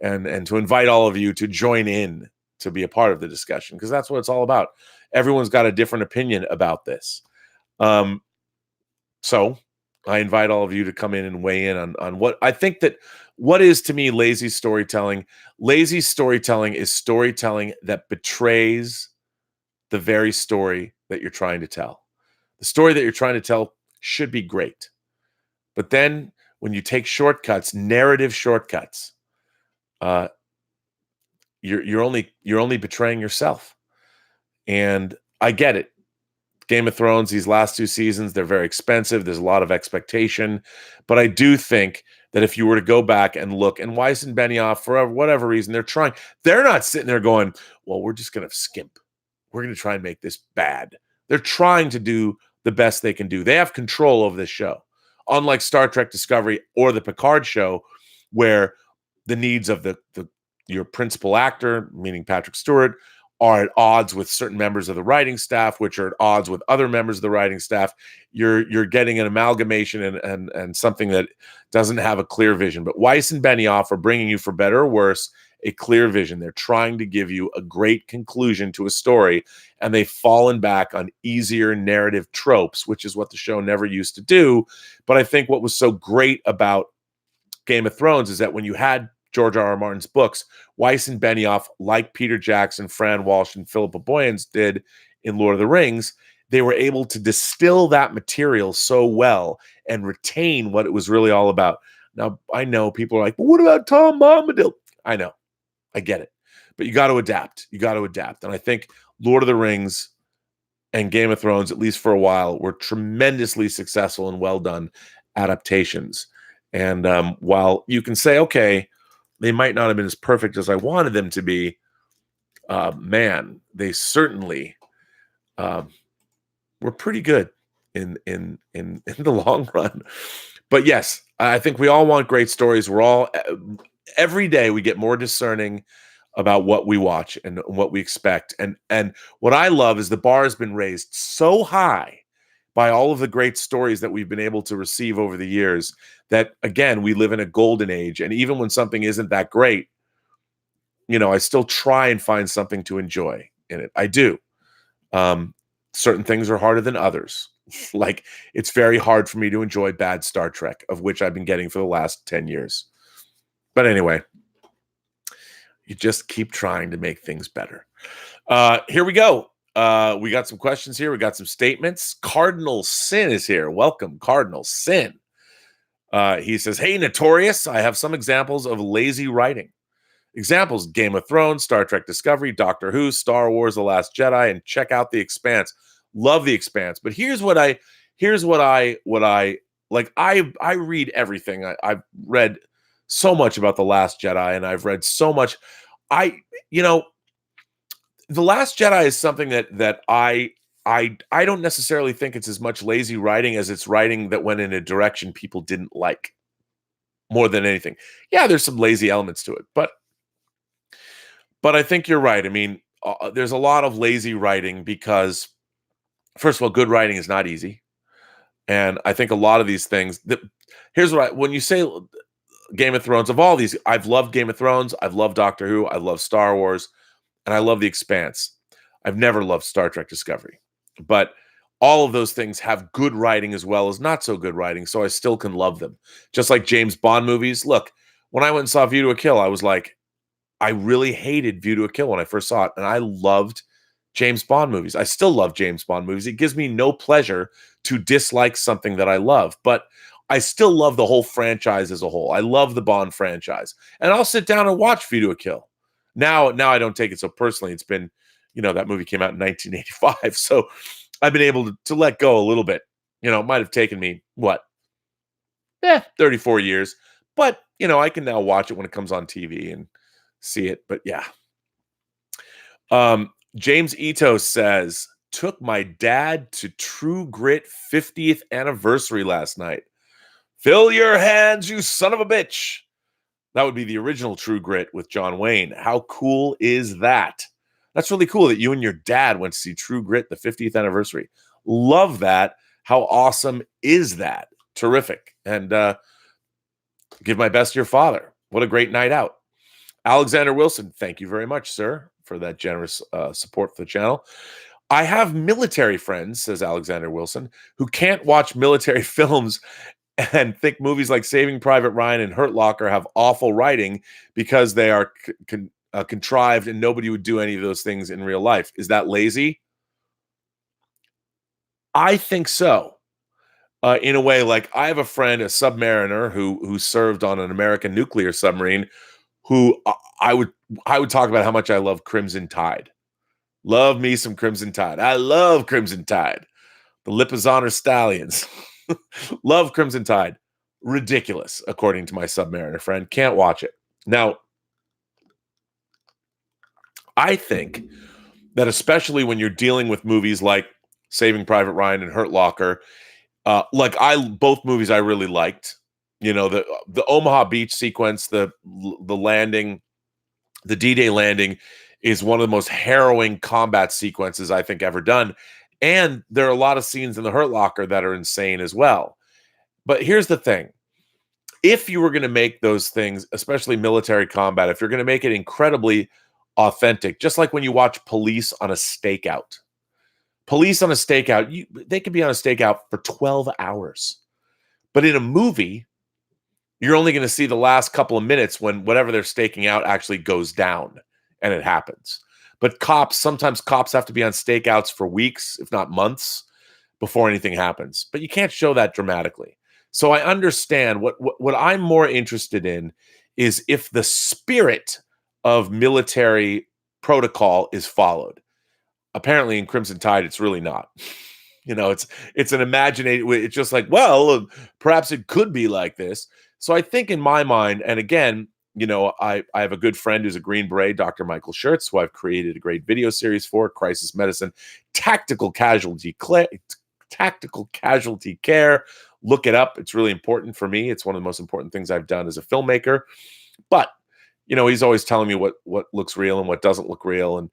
And to invite all of you to join in to be a part of the discussion, because that's what it's all about. Everyone's got a different opinion about this. So I invite all of you to come in and weigh in on what I think that what is to me lazy storytelling. Lazy storytelling is storytelling that betrays the very story that you're trying to tell. The story that you're trying to tell should be great. But then when you take shortcuts, narrative shortcuts, you're only betraying yourself. And I get it. Game of Thrones, these last 2 seasons, they're very expensive. There's a lot of expectation. But I do think that if you were to go back and look, and Weiss and Benioff, for whatever reason, they're not sitting there going, well, we're just going to skimp. We're going to try and make this bad. They're trying to do the best they can do. They have control over this show. Unlike Star Trek Discovery or the Picard show, where the needs of your principal actor, meaning Patrick Stewart, are at odds with certain members of the writing staff, which are at odds with other members of the writing staff. You're getting an amalgamation and something that doesn't have a clear vision. But Weiss and Benioff are bringing you, for better or worse, a clear vision. They're trying to give you a great conclusion to a story, and they've fallen back on easier narrative tropes, which is what the show never used to do. But I think what was so great about Game of Thrones is that when you had George R.R. Martin's books, Weiss and Benioff, like Peter Jackson, Fran Walsh, and Philippa Boyens did in Lord of the Rings, they were able to distill that material so well and retain what it was really all about. Now, I know people are like, but what about Tom Bombadil? I know. I get it. But you got to adapt. You got to adapt. And I think Lord of the Rings and Game of Thrones, at least for a while, were tremendously successful and well done adaptations. And while you can say, okay, they might not have been as perfect as I wanted them to be, man, they certainly were pretty good in the long run. But yes, I think we all want great stories. We're all, every day we get more discerning about what we watch and what we expect. And what I love is the bar has been raised so high by all of the great stories that we've been able to receive over the years that, again, we live in a golden age. And even when something isn't that great, I still try and find something to enjoy in it. I do. Certain things are harder than others. Like, it's very hard for me to enjoy bad Star Trek, of which I've been getting for the last 10 years. But anyway, you just keep trying to make things better. Here we go. We got some questions here. We got some statements. Cardinal Sin is here. Welcome, Cardinal Sin. He says, "Hey, Notorious, I have some examples of lazy writing. Examples: Game of Thrones, Star Trek Discovery, Doctor Who, Star Wars, The Last Jedi, and check out The Expanse. Love The Expanse." But here's what I like. I read everything. I've read so much about The Last Jedi, and I've read so much. The Last Jedi is something that I don't necessarily think it's as much lazy writing as it's writing that went in a direction people didn't like more than anything. Yeah, there's some lazy elements to it, but I think you're right. I mean, there's a lot of lazy writing because, first of all, good writing is not easy. And I think a lot of these things, when you say Game of Thrones, of all these, I've loved Game of Thrones, I've loved Doctor Who, I love Star Wars, and I love The Expanse. I've never loved Star Trek Discovery. But all of those things have good writing as well as not so good writing, so I still can love them. Just like James Bond movies. Look, when I went and saw View to a Kill, I was like, I really hated View to a Kill when I first saw it, and I loved James Bond movies. I still love James Bond movies. It gives me no pleasure to dislike something that I love, but I still love the whole franchise as a whole. I love the Bond franchise, and I'll sit down and watch View to a Kill. Now I don't take it so personally. It's been, that movie came out in 1985, so I've been able to let go a little bit. It might have taken me, 34 years, but, I can now watch it when it comes on TV and see it. But yeah. James Ito says, "Took my dad to True Grit 50th anniversary last night. Fill your hands, you son of a bitch." That would be the original True Grit with John Wayne. How cool is that? That's really cool that you and your dad went to see True Grit, the 50th anniversary. Love that. How awesome is that? Terrific. And give my best to your father. What a great night out. Alexander Wilson, thank you very much, sir, for that generous support for the channel. "I have military friends," says Alexander Wilson, "who can't watch military films and think movies like Saving Private Ryan and Hurt Locker have awful writing because they are contrived and nobody would do any of those things in real life. Is that lazy?" I think so. In a way, like, I have a friend, a submariner who served on an American nuclear submarine, who I would talk about how much I love Crimson Tide. Love me some Crimson Tide. I love Crimson Tide. The Lipizzaner Stallions. Love Crimson Tide. Ridiculous, according to my submariner friend. Can't watch it. Now, I think that especially when you're dealing with movies like Saving Private Ryan and Hurt Locker, both movies I really liked. The Omaha Beach sequence, the landing, the D-Day landing is one of the most harrowing combat sequences I think ever done. And there are a lot of scenes in the Hurt Locker that are insane as well. But here's the thing. If you were going to make those things, especially military combat, if you're going to make it incredibly authentic, just like when you watch Police on a Stakeout. Police on a Stakeout, they could be on a stakeout for 12 hours. But in a movie, you're only going to see the last couple of minutes when whatever they're staking out actually goes down and it happens. But sometimes cops have to be on stakeouts for weeks, if not months, before anything happens. But you can't show that dramatically. So I understand what I'm more interested in is if the spirit of military protocol is followed. Apparently in Crimson Tide, it's really not. It's an imagination. It's just like, well, perhaps it could be like this. So I think in my mind, and again, I have a good friend who's a Green Beret, Dr. Michael Schertz, who I've created a great video series for, Crisis Medicine, Tactical Casualty Care. Look it up. It's really important for me. It's one of the most important things I've done as a filmmaker. But, he's always telling me what looks real and what doesn't look real. And,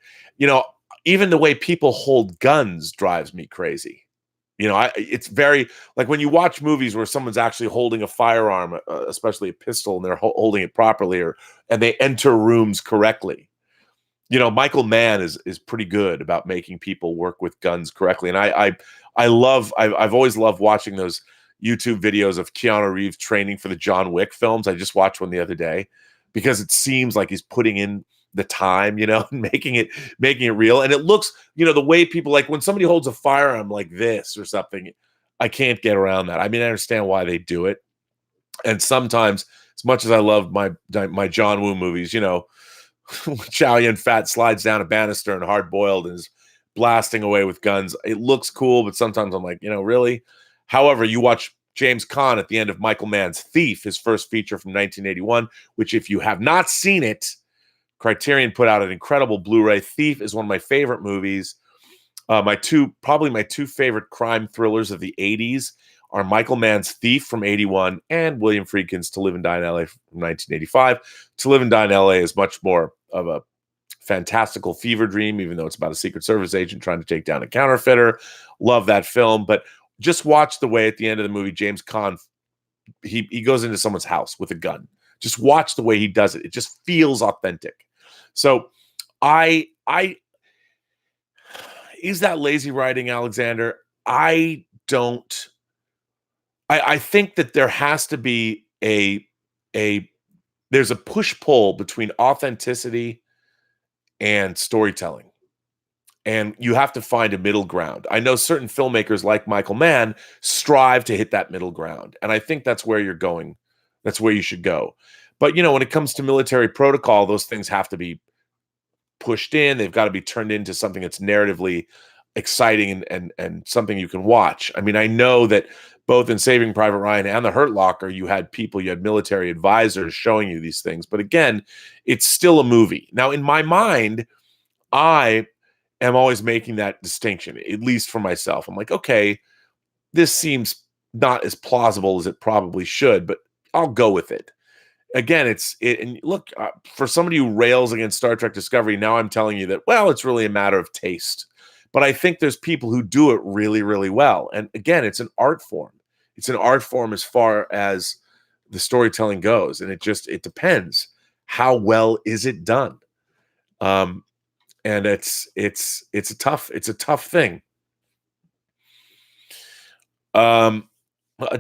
even the way people hold guns drives me crazy. It's very like when you watch movies where someone's actually holding a firearm, especially a pistol, and they're holding it properly, and they enter rooms correctly. Michael Mann is pretty good about making people work with guns correctly, and I've always loved watching those YouTube videos of Keanu Reeves training for the John Wick films. I just watched one the other day because it seems like he's putting in the time, and making it real. And it looks, the way people, like when somebody holds a firearm like this or something, I can't get around that. I mean, I understand why they do it. And sometimes, as much as I love my John Woo movies, Chow Yun Fat slides down a banister and Hard Boiled and is blasting away with guns. It looks cool, but sometimes I'm like, really? However, you watch James Caan at the end of Michael Mann's Thief, his first feature from 1981, which if you have not seen it, Criterion put out an incredible Blu-ray. Thief is one of my favorite movies. My two favorite crime thrillers of the 80s are Michael Mann's Thief from 81 and William Friedkin's To Live and Die in LA from 1985. To Live and Die in LA is much more of a fantastical fever dream, even though it's about a Secret Service agent trying to take down a counterfeiter. Love that film. But just watch the way at the end of the movie, James Caan, he goes into someone's house with a gun. Just watch the way he does it. It just feels authentic. So is that lazy writing, Alexander? I think that there has to be there's a push-pull between authenticity and storytelling. And you have to find a middle ground. I know certain filmmakers like Michael Mann strive to hit that middle ground. And I think that's where you're going. That's where you should go. But, when it comes to military protocol, those things have to be pushed in. They've got to be turned into something that's narratively exciting and something you can watch. I mean, I know that both in Saving Private Ryan and The Hurt Locker, you had military advisors showing you these things. But again, it's still a movie. Now, in my mind, I am always making that distinction, at least for myself. I'm like, okay, this seems not as plausible as it probably should, but I'll go with it. Again, and look, for somebody who rails against Star Trek Discovery, now I'm telling you that, well, it's really a matter of taste. But I think there's people who do it really, really well. And again, it's an art form. It's an art form as far as the storytelling goes. And it depends. How well is it done? And it's a tough thing.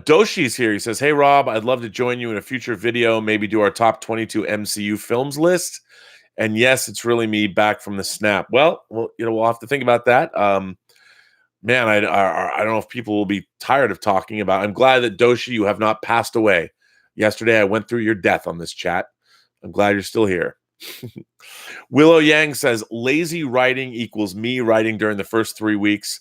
Doshi's here. He says, "Hey Rob, I'd love to join you in a future video, maybe do our top 22 MCU films list. And yes, it's really me back from the snap." Well, we'll have to think about that. Man, I don't know if people will be tired of talking about. I'm glad that Doshi, you have not passed away. Yesterday, I went through your death on this chat. I'm glad you're still here. Willow Yang says, "Lazy writing equals me writing during the first 3 weeks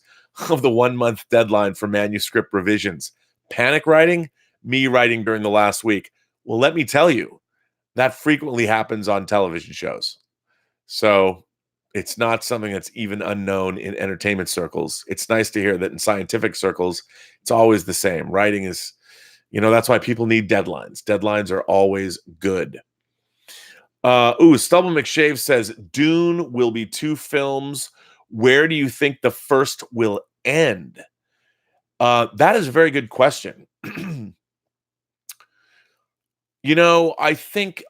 of the 1-month deadline for manuscript revisions. Panic writing, me writing during the last week." Well, let me tell you, that frequently happens on television shows. So it's not something that's even unknown in entertainment circles. It's nice to hear that in scientific circles, it's always the same. Writing is, that's why people need deadlines. Deadlines are always good. Stubble McShave says, "Dune will be 2 films. Where do you think the first will end?" That is a very good question. I think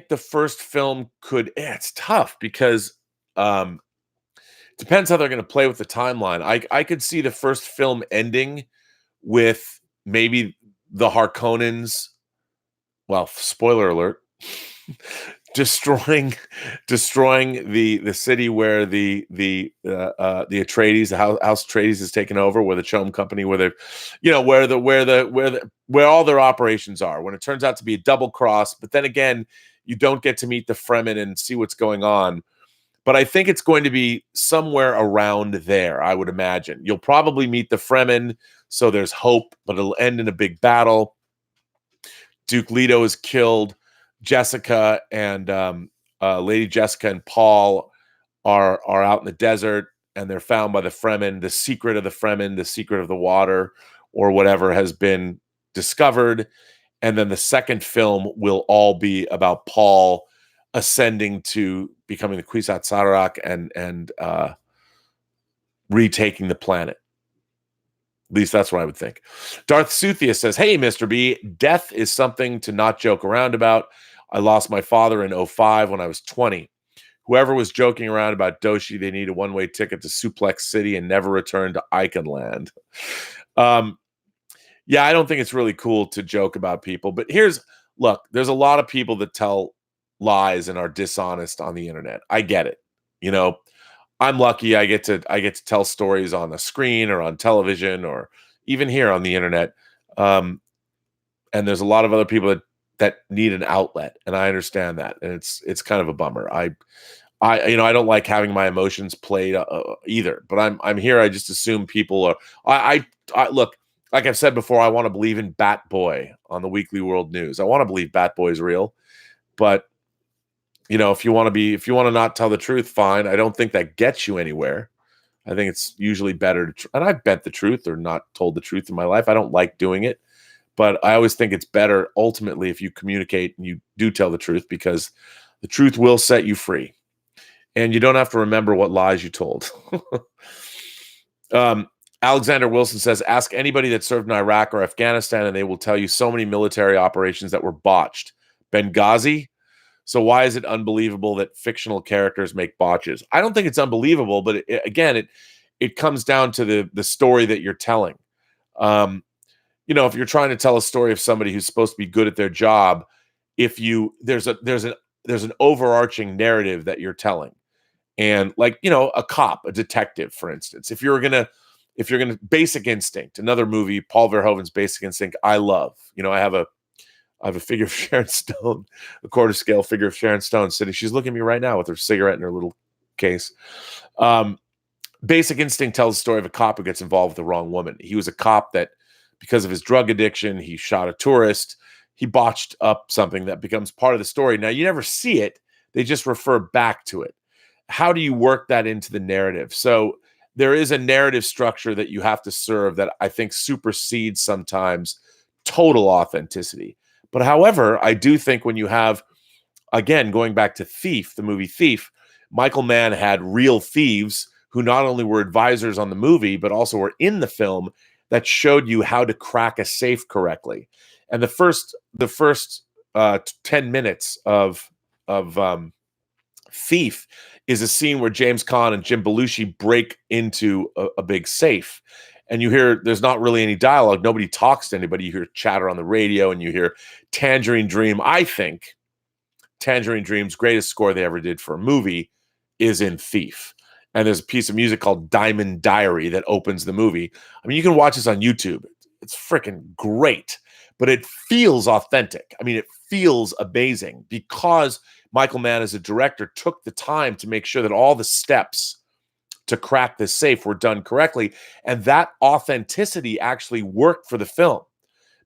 the first film could. It's tough because depends how they're going to play with the timeline. I could see the first film ending with maybe the Harkonnens. Well, spoiler alert. destroying the city where the Atreides, the House Atreides is taken over, where the Chom Company, where all their operations are. When it turns out to be a double cross, but then again, you don't get to meet the Fremen and see what's going on. But I think it's going to be somewhere around there. I would imagine you'll probably meet the Fremen, so there's hope, but it'll end in a big battle. Duke Leto is killed. Jessica and Lady Jessica and Paul are out in the desert, and they're found by the Fremen. The secret of the Fremen, the secret of the water, or whatever, has been discovered. And then the second film will all be about Paul ascending to becoming the Kwisatz Haderach and retaking the planet. At least that's what I would think. Darth Suthia says, hey, Mr. B, death is something to not joke around about. I lost my father in '05 when I was 20. Whoever was joking around about Doshi, they need a one-way ticket to Suplex City and never return to Iconland. Yeah, I don't think it's really cool to joke about people. But look, there's a lot of people that tell lies and are dishonest on the internet. I get it. You know, I'm lucky I get to tell stories on a screen or on television or even here on the internet. And there's a lot of other people that need an outlet, and I understand that. And it's kind of a bummer. I don't like having my emotions played either. But I'm here. I just assume people are. I look, like I've said before. I want to believe in Bat Boy on the Weekly World News. I want to believe Bat Boy is real, but if you want to not tell the truth, fine. I don't think that gets you anywhere. I think it's usually better and I've bent the truth or not told the truth in my life. I don't like doing it, but I always think it's better ultimately if you communicate and you do tell the truth, because the truth will set you free. And you don't have to remember what lies you told. Alexander Wilson says, ask anybody that served in Iraq or Afghanistan, and they will tell you so many military operations that were botched. Benghazi? So why is it unbelievable that fictional characters make botches? I don't think it's unbelievable, but it comes down to the story that you're telling. If you're trying to tell a story of somebody who's supposed to be good at their job, there's an overarching narrative that you're telling. And a cop, a detective, for instance, if you're gonna Basic Instinct, another movie, Paul Verhoeven's Basic Instinct, I love. I have a figure of Sharon Stone, a quarter scale figure of Sharon Stone sitting. She's looking at me right now with her cigarette in her little case. Basic Instinct tells the story of a cop who gets involved with the wrong woman. He was a cop that, because of his drug addiction, he shot a tourist. He botched up something that becomes part of the story. Now, you never see it. They just refer back to it. How do you work that into the narrative? So there is a narrative structure that you have to serve that I think supersedes sometimes total authenticity. But however, I do think when you have, again, going back to Thief, the movie Thief, Michael Mann had real thieves who not only were advisors on the movie, but also were in the film that showed you how to crack a safe correctly. And the first 10 minutes of Thief is a scene where James Caan and Jim Belushi break into a big safe. And you hear there's not really any dialogue. Nobody talks to anybody. You hear chatter on the radio and you hear Tangerine Dream. I think Tangerine Dream's greatest score they ever did for a movie is in Thief. And there's a piece of music called Diamond Diary that opens the movie. I mean, you can watch this on YouTube. It's freaking great, but it feels authentic. I mean, it feels amazing because Michael Mann, as a director, took the time to make sure that all the steps to crack this safe were done correctly. And that authenticity actually worked for the film,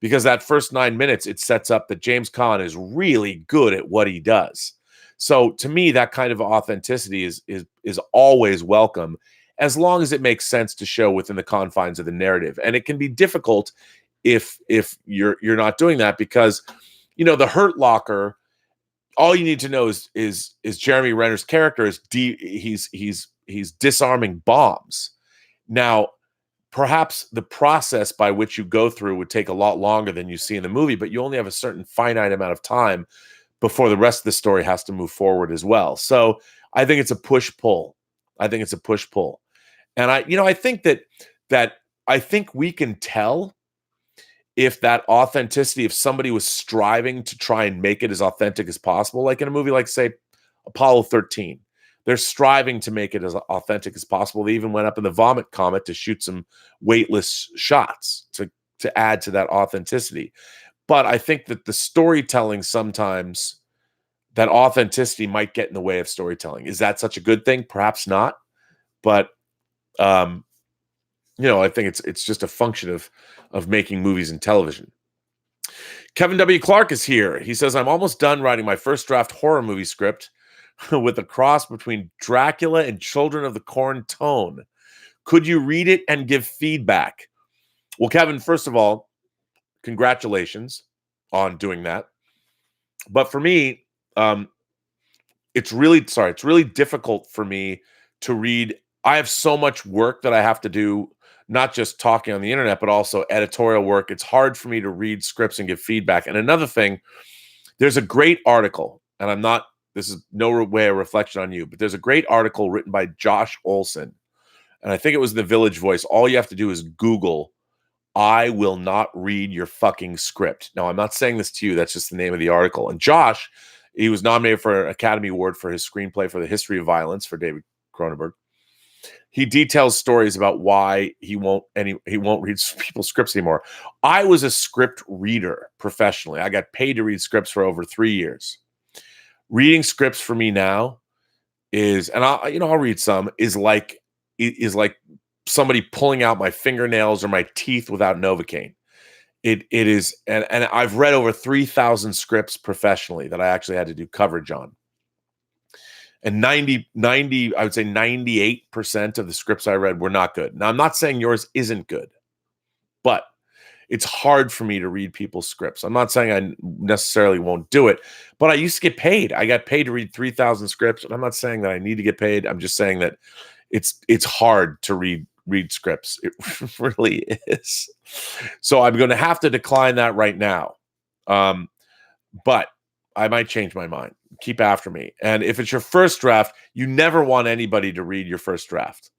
because that first 9 minutes, it sets up that James Caan is really good at what he does. So to me, that kind of authenticity is always welcome, as long as it makes sense to show within the confines of the narrative. And it can be difficult if you're not doing that, because the Hurt Locker, all you need to know is Jeremy Renner's character is he's disarming bombs. Now, perhaps the process by which you go through would take a lot longer than you see in the movie, but you only have a certain finite amount of time before the rest of the story has to move forward as well. So I think it's a push-pull. And I think that I think we can tell if that authenticity, if somebody was striving to try and make it as authentic as possible, like in a movie like, say, Apollo 13. They're striving to make it as authentic as possible. They even went up in the Vomit Comet to shoot some weightless shots to add to that authenticity. But I think that the storytelling, sometimes that authenticity might get in the way of storytelling. Is that such a good thing? Perhaps not. But I think it's just a function of making movies and television. Kevin W. Clark is here. He says, I'm almost done writing my first draft horror movie script with a cross between Dracula and Children of the Corn tone. Could you read it and give feedback? Well, Kevin, first of all, congratulations on doing that. But for me, it's really difficult for me to read. I have so much work that I have to do, not just talking on the internet, but also editorial work. It's hard for me to read scripts and give feedback. And another thing, there's a great article, and this is no way a reflection on you, but there's a great article written by Josh Olson. And I think it was in the Village Voice. All you have to do is Google, "I will not read your fucking script." Now, I'm not saying this to you. That's just the name of the article. And Josh, he was nominated for an Academy Award for his screenplay for The History of Violence for David Cronenberg. He details stories about why he won't read people's scripts anymore. I was a script reader professionally. I got paid to read scripts for over 3 years. Reading scripts for me now is, and I'll read some, is like somebody pulling out my fingernails or my teeth without Novocaine. It is, and I've read over 3,000 scripts professionally that I actually had to do coverage on. And I would say 98% of the scripts I read were not good. Now, I'm not saying yours isn't good, but it's hard for me to read people's scripts. I'm not saying I necessarily won't do it, but I used to get paid. I got paid to read 3,000 scripts, and I'm not saying that I need to get paid. I'm just saying that it's hard to read scripts. It really is. So I'm going to have to decline that right now. But I might change my mind. Keep after me. And if it's your first draft, you never want anybody to read your first draft.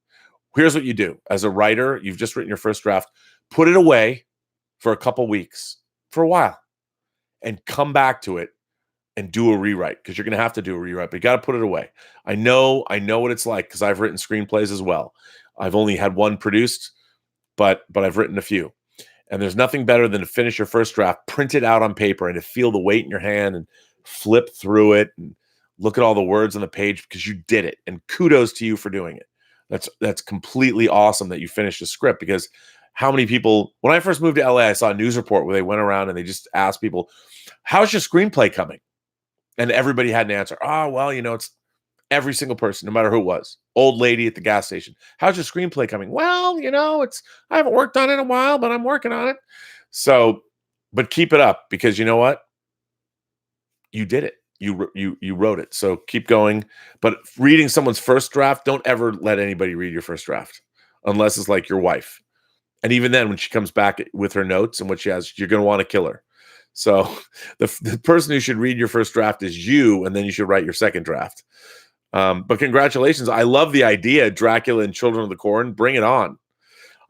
Here's what you do. As a writer, you've just written your first draft. Put it away for a couple weeks, for a while, and come back to it and do a rewrite, because you're going to have to do a rewrite, but you got to put it away. I know what it's like, because I've written screenplays as well. I've only had one produced, but I've written a few. And there's nothing better than to finish your first draft, print it out on paper, and to feel the weight in your hand and flip through it and look at all the words on the page, because you did it. And kudos to you for doing it. That's completely awesome that you finished a script, because how many people, when I first moved to LA, I saw a news report where they went around and they just asked people, "How's your screenplay coming?" And everybody had an answer. "Oh, well, it's every single person, no matter who it was. Old lady at the gas station. "How's your screenplay coming?" "Well, I haven't worked on it in a while, but I'm working on it." So, but keep it up, because you know what? You did it. You wrote it. So keep going. But reading someone's first draft, don't ever let anybody read your first draft, unless it's like your wife. And even then, when she comes back with her notes and what she has, you're going to want to kill her. So the person who should read your first draft is you, and then you should write your second draft. But congratulations. I love the idea, Dracula and Children of the Corn. Bring it on.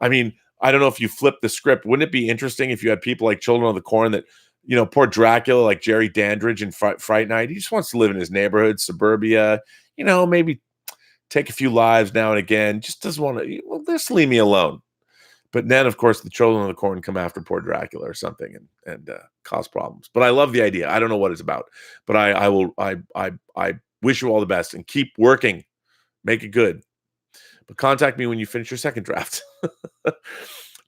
I mean, I don't know if you flip the script. Wouldn't it be interesting if you had people like Children of the Corn that, poor Dracula, like Jerry Dandridge in Fright Night, he just wants to live in his neighborhood, suburbia, maybe take a few lives now and again, just doesn't want to, just leave me alone. But then, of course, the Children of the Corn come after poor Dracula or something and cause problems. But I love the idea. I don't know what it's about, but I wish you all the best and keep working. Make it good. But contact me when you finish your second draft.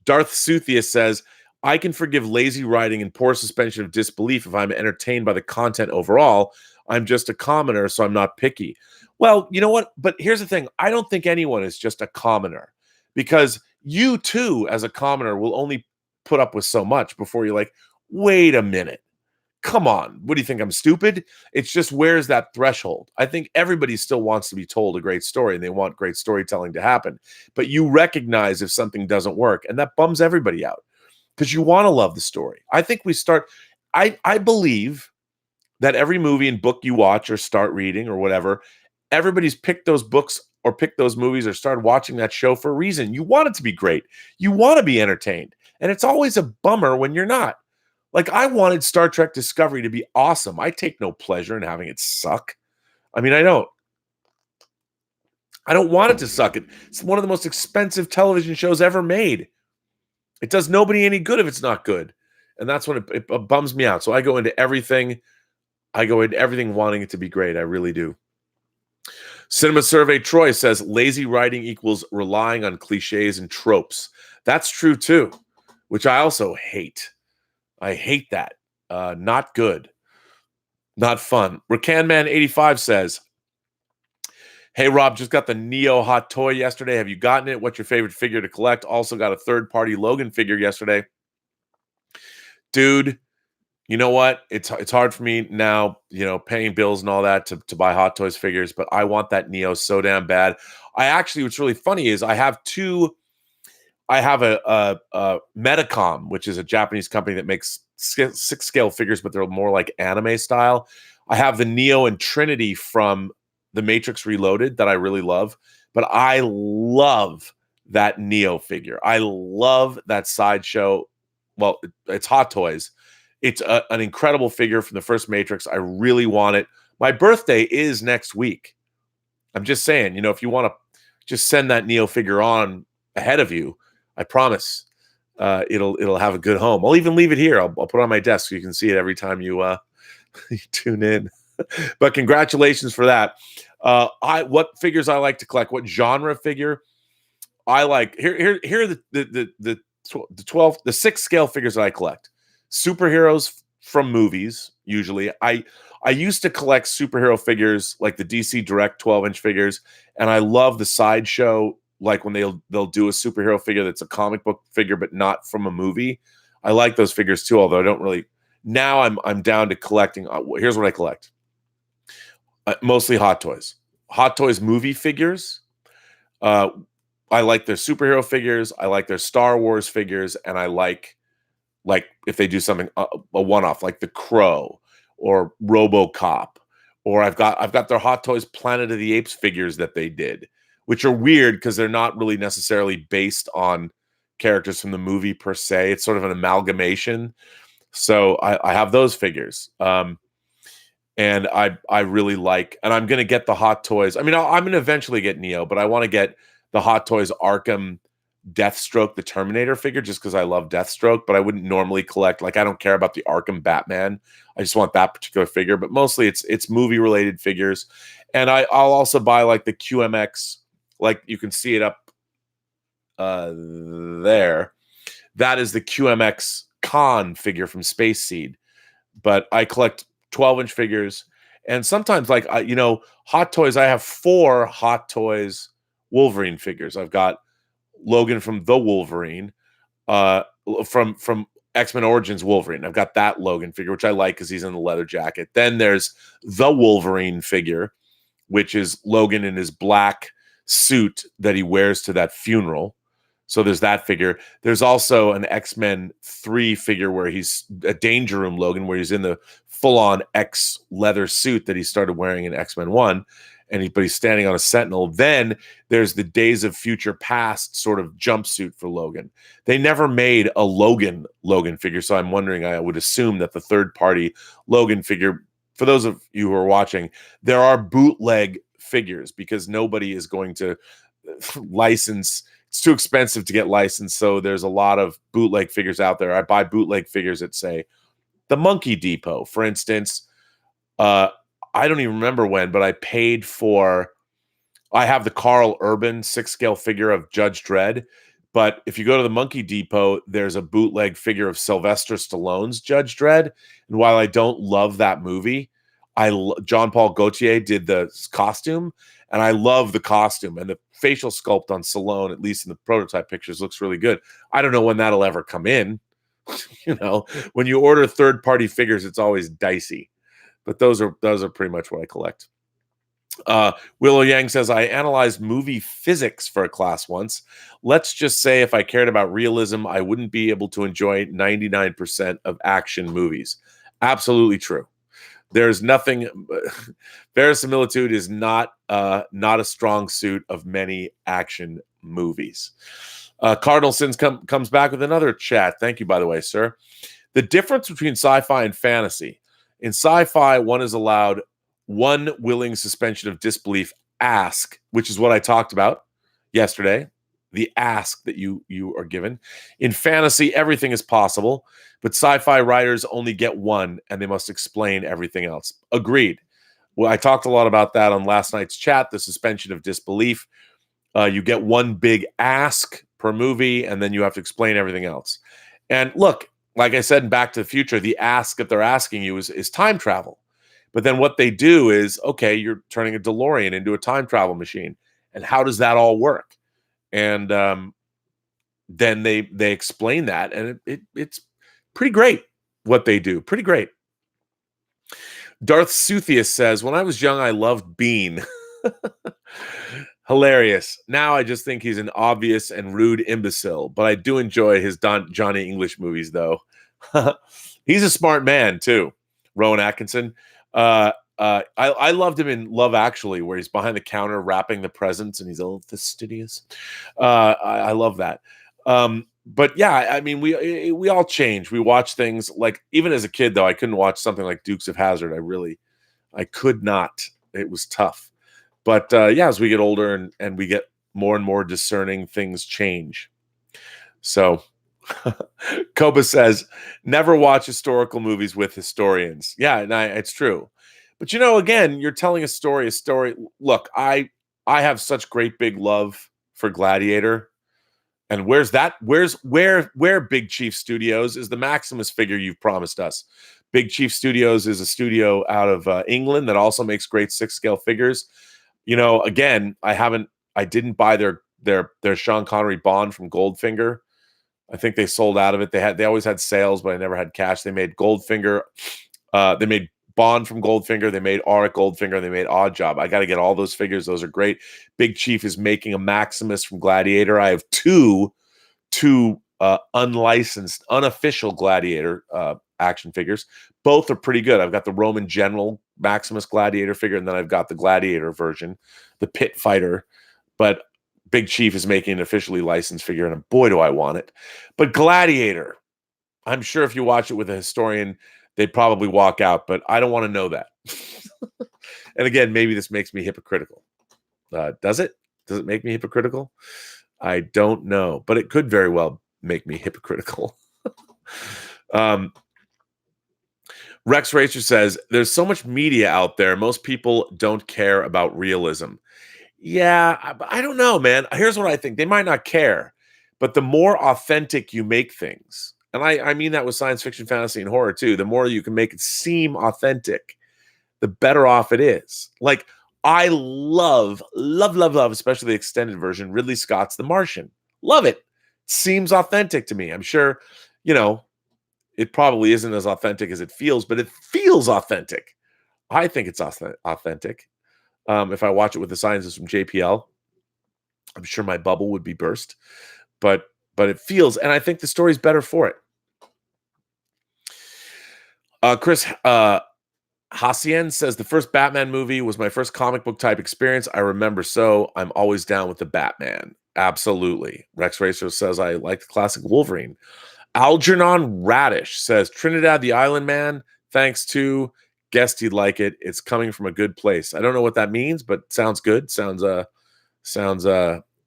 Darth Suthius says, "I can forgive lazy writing and poor suspension of disbelief if I'm entertained by the content overall. I'm just a commoner, so I'm not picky." Well, you know what? But here's the thing. I don't think anyone is just a commoner, because you too, as a commoner, will only put up with so much before you're like, wait a minute. Come on. What do you think? I'm stupid? It's just, where's that threshold? I think everybody still wants to be told a great story, and they want great storytelling to happen. But you recognize if something doesn't work, and that bums everybody out, because you want to love the story. I think I believe that every movie and book you watch or start reading or whatever, everybody's picked those books or picked those movies or started watching that show for a reason. You want it to be great. You want to be entertained. And it's always a bummer when you're not. Like, I wanted Star Trek Discovery to be awesome. I take no pleasure in having it suck. I mean, I don't want it to suck. It's one of the most expensive television shows ever made. It does nobody any good if it's not good. And that's when it bums me out. So I go into everything wanting it to be great. I really do. Cinema Survey Troy says, "Lazy writing equals relying on cliches and tropes." That's true too, which I also hate. I hate that. Not good. Not fun. Rakanman85 says, "Hey, Rob, just got the Neo hot toy yesterday. Have you gotten it? What's your favorite figure to collect? Also got a third-party Logan figure yesterday." Dude, you know what? It's hard for me now, paying bills and all that to buy Hot Toys figures, but I want that Neo so damn bad. What's really funny is I have two I have a Metacom, which is a Japanese company that makes 6 scale figures, but they're more like anime style. I have the Neo and Trinity from The Matrix Reloaded that I really love, but I love that Neo figure. I love that Sideshow. Well, it's Hot Toys. It's an incredible figure from the first Matrix. I really want it. My birthday is next week. I'm just saying, if you want to just send that Neo figure on ahead of you, I promise it'll have a good home. I'll even leave it here. I'll put it on my desk so you can see it every time you you tune in. But congratulations for that. What figures I like to collect? What genre figure I like? Here are the 6 scale figures that I collect. Superheroes from movies, usually. I used to collect superhero figures like the DC Direct 12-inch figures, and I love the Sideshow, like when they'll do a superhero figure that's a comic book figure but not from a movie. I like those figures too, although I don't really. Now I'm down to collecting. Here's what I collect. Mostly Hot Toys. Hot Toys movie figures. I like their superhero figures. I like their Star Wars figures, and I like if they do something a one-off like the Crow or RoboCop, or I've got their Hot Toys Planet of the Apes figures that they did, which are weird because they're not really necessarily based on characters from the movie per se. It's sort of an amalgamation. So I have those figures. And I really like, and I'm going to get the Hot Toys. I mean, I'm going to eventually get Neo, but I want to get the Hot Toys Arkham Deathstroke, the Terminator figure, just because I love Deathstroke, but I wouldn't normally collect. Like, I don't care about the Arkham Batman. I just want that particular figure, but mostly it's movie related figures. And I'll also buy like the QMX, like you can see it up there. That is the QMX Khan figure from Space Seed. But I collect 12-inch figures, and sometimes Hot Toys. I have 4 Hot Toys Wolverine figures. I've got Logan from the Wolverine, from X-Men Origins Wolverine. I've got that Logan figure, which I like because he's in the leather jacket. Then there's the Wolverine figure, which is Logan in his black suit that he wears to that funeral. So there's that figure. There's also an X-Men 3 figure where he's a Danger Room Logan, where he's in the full-on X leather suit that he started wearing in X-Men 1, but he's standing on a Sentinel. Then there's the Days of Future Past sort of jumpsuit for Logan. They never made a Logan figure, so I'm wondering, I would assume that the third-party Logan figure, for those of you who are watching, there are bootleg figures because nobody is going to license. It's too expensive to get licensed, so there's a lot of bootleg figures out there. I buy bootleg figures at, say, the Monkey Depot, for instance. I don't even remember when, but I paid for. I have the Carl Urban 6-scale figure of Judge Dredd, but if you go to the Monkey Depot, there's a bootleg figure of Sylvester Stallone's Judge Dredd, and while I don't love that movie, John Paul Gaultier did the costume, and I love the costume, and the facial sculpt on Stallone, at least in the prototype pictures, looks really good. I don't know when that'll ever come in. When you order third-party figures, it's always dicey. But those are pretty much what I collect. Willow Yang says, I analyzed movie physics for a class once. Let's just say if I cared about realism, I wouldn't be able to enjoy 99% of action movies. Absolutely true. There's nothing. Verisimilitude is not a strong suit of many action movies. Cardinal Sins comes back with another chat. Thank you, by the way, sir. The difference between sci-fi and fantasy. In sci-fi, one is allowed one willing suspension of disbelief ask, which is what I talked about yesterday, the ask that you are given. In fantasy, everything is possible, but sci-fi writers only get one, and they must explain everything else. Agreed. Well, I talked a lot about that on last night's chat, the suspension of disbelief. You get one big ask per movie, and then you have to explain everything else. And look, like I said in Back to the Future, the ask that they're asking you is time travel. But then what they do is, okay, you're turning a DeLorean into a time travel machine. And how does that all work? And then they explain that, and it's pretty great what they do. Pretty great. Darth Suthius says, when I was young, I loved Bean. Hilarious. Now I just think he's an obvious and rude imbecile, but I do enjoy his Johnny English movies, though. He's a smart man, too. Rowan Atkinson. I loved him in Love Actually, where he's behind the counter wrapping the presents and he's a little fastidious. I love that. But yeah, I mean, we all change. We watch things like, even as a kid, though, I couldn't watch something like Dukes of Hazzard. I could not. It was tough. But yeah, as we get older and we get more and more discerning, things change. So Koba says, never watch historical movies with historians. Yeah, and it's true. But again, you're telling a story. Look, I have such great big love for Gladiator. And where Big Chief Studios is the Maximus figure you've promised us. Big Chief Studios is a studio out of England that also makes great 6-scale figures. Again, I didn't buy their Sean Connery Bond from Goldfinger. I think they sold out of it. They always had sales, but I never had cash. They made Goldfinger. They made Bond from Goldfinger. They made Auric Goldfinger. They made Odd Job. I got to get all those figures. Those are great. Big Chief is making a Maximus from Gladiator. I have two unlicensed, unofficial Gladiator action figures. Both are pretty good. I've got the Roman General Maximus Gladiator figure, and then I've got the Gladiator version, the Pit Fighter. But Big Chief is making an officially licensed figure, and boy, do I want it. But Gladiator, I'm sure if you watch it with a historian, they'd probably walk out, but I don't want to know that. And again, maybe this makes me hypocritical. Does it? Does it make me hypocritical? I don't know, but it could very well make me hypocritical. Rex Racer says, there's so much media out there. Most people don't care about realism. Yeah, I don't know, man. Here's what I think. They might not care, but the more authentic you make things, and I mean that with science fiction, fantasy, and horror too, the more you can make it seem authentic, the better off it is. Like, I love, especially the extended version, Ridley Scott's The Martian. Love it. Seems authentic to me. I'm sure, it probably isn't as authentic as it feels, but it feels authentic. I think it's authentic. If I watch it with the scientists from JPL, I'm sure my bubble would be burst. But it feels, and I think the story's better for it. Chris Hassien says, the first Batman movie was my first comic book type experience. I remember, so I'm always down with the Batman. Absolutely. Rex Racer says, I like the classic Wolverine. Algernon Radish says, Trinidad the Island Man, thanks to, guessed you'd like it. It's coming from a good place. I don't know what that means, but sounds good. Sounds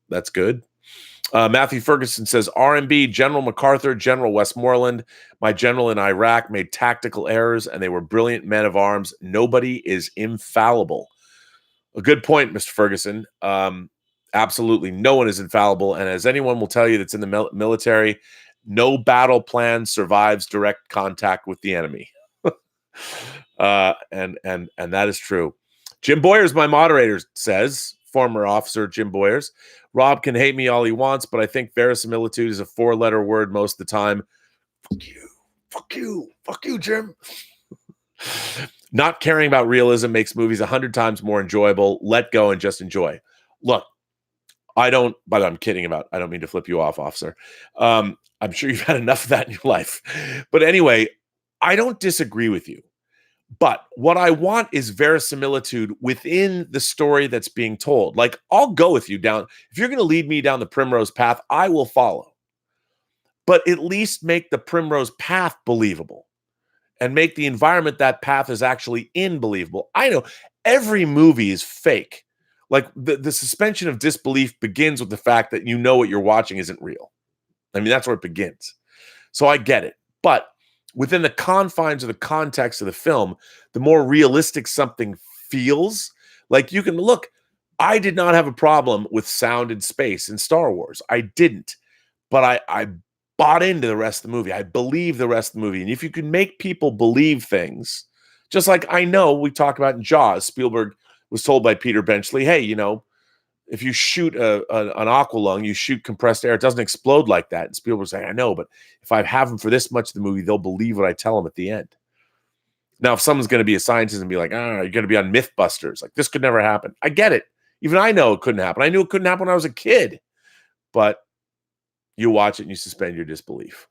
that's good. Matthew Ferguson says, RMB, General MacArthur, General Westmoreland, my general in Iraq made tactical errors, and they were brilliant men of arms. Nobody is infallible. A good point, Mr. Ferguson. Absolutely, no one is infallible, and as anyone will tell you that's in the military, no battle plan survives direct contact with the enemy. And that is true. Jim Boyers, my moderator, says, former officer Jim Boyers, Rob can hate me all he wants, but I think verisimilitude is a 4-letter word most of the time. Fuck you, Jim. Not caring about realism makes movies 100 times more enjoyable. Let go and just enjoy. Look, but I'm kidding about, I don't mean to flip you off, officer. I'm sure you've had enough of that in your life. But anyway, I don't disagree with you. But what I want is verisimilitude within the story that's being told. Like, I'll go with you down. If you're going to lead me down the primrose path, I will follow. But at least make the primrose path believable and make the environment that path is actually in believable. I know every movie is fake. Like, the suspension of disbelief begins with the fact that you know what you're watching isn't real. I mean, that's where it begins. So I get it. But within the confines of the context of the film, the more realistic something feels, like you can look, I did not have a problem with sound and space in Star Wars. I didn't. But I bought into the rest of the movie. I believe the rest of the movie. And if you can make people believe things, just like I know we talked about in Jaws, Spielberg was told by Peter Benchley, hey, if you shoot an aqualung, you shoot compressed air, it doesn't explode like that. And Spielberg's saying, I know, but if I have them for this much of the movie, they'll believe what I tell them at the end. Now, if someone's going to be a scientist and be like, you're going to be on Mythbusters, like this could never happen. I get it. Even I know it couldn't happen. I knew it couldn't happen when I was a kid, but you watch it and you suspend your disbelief.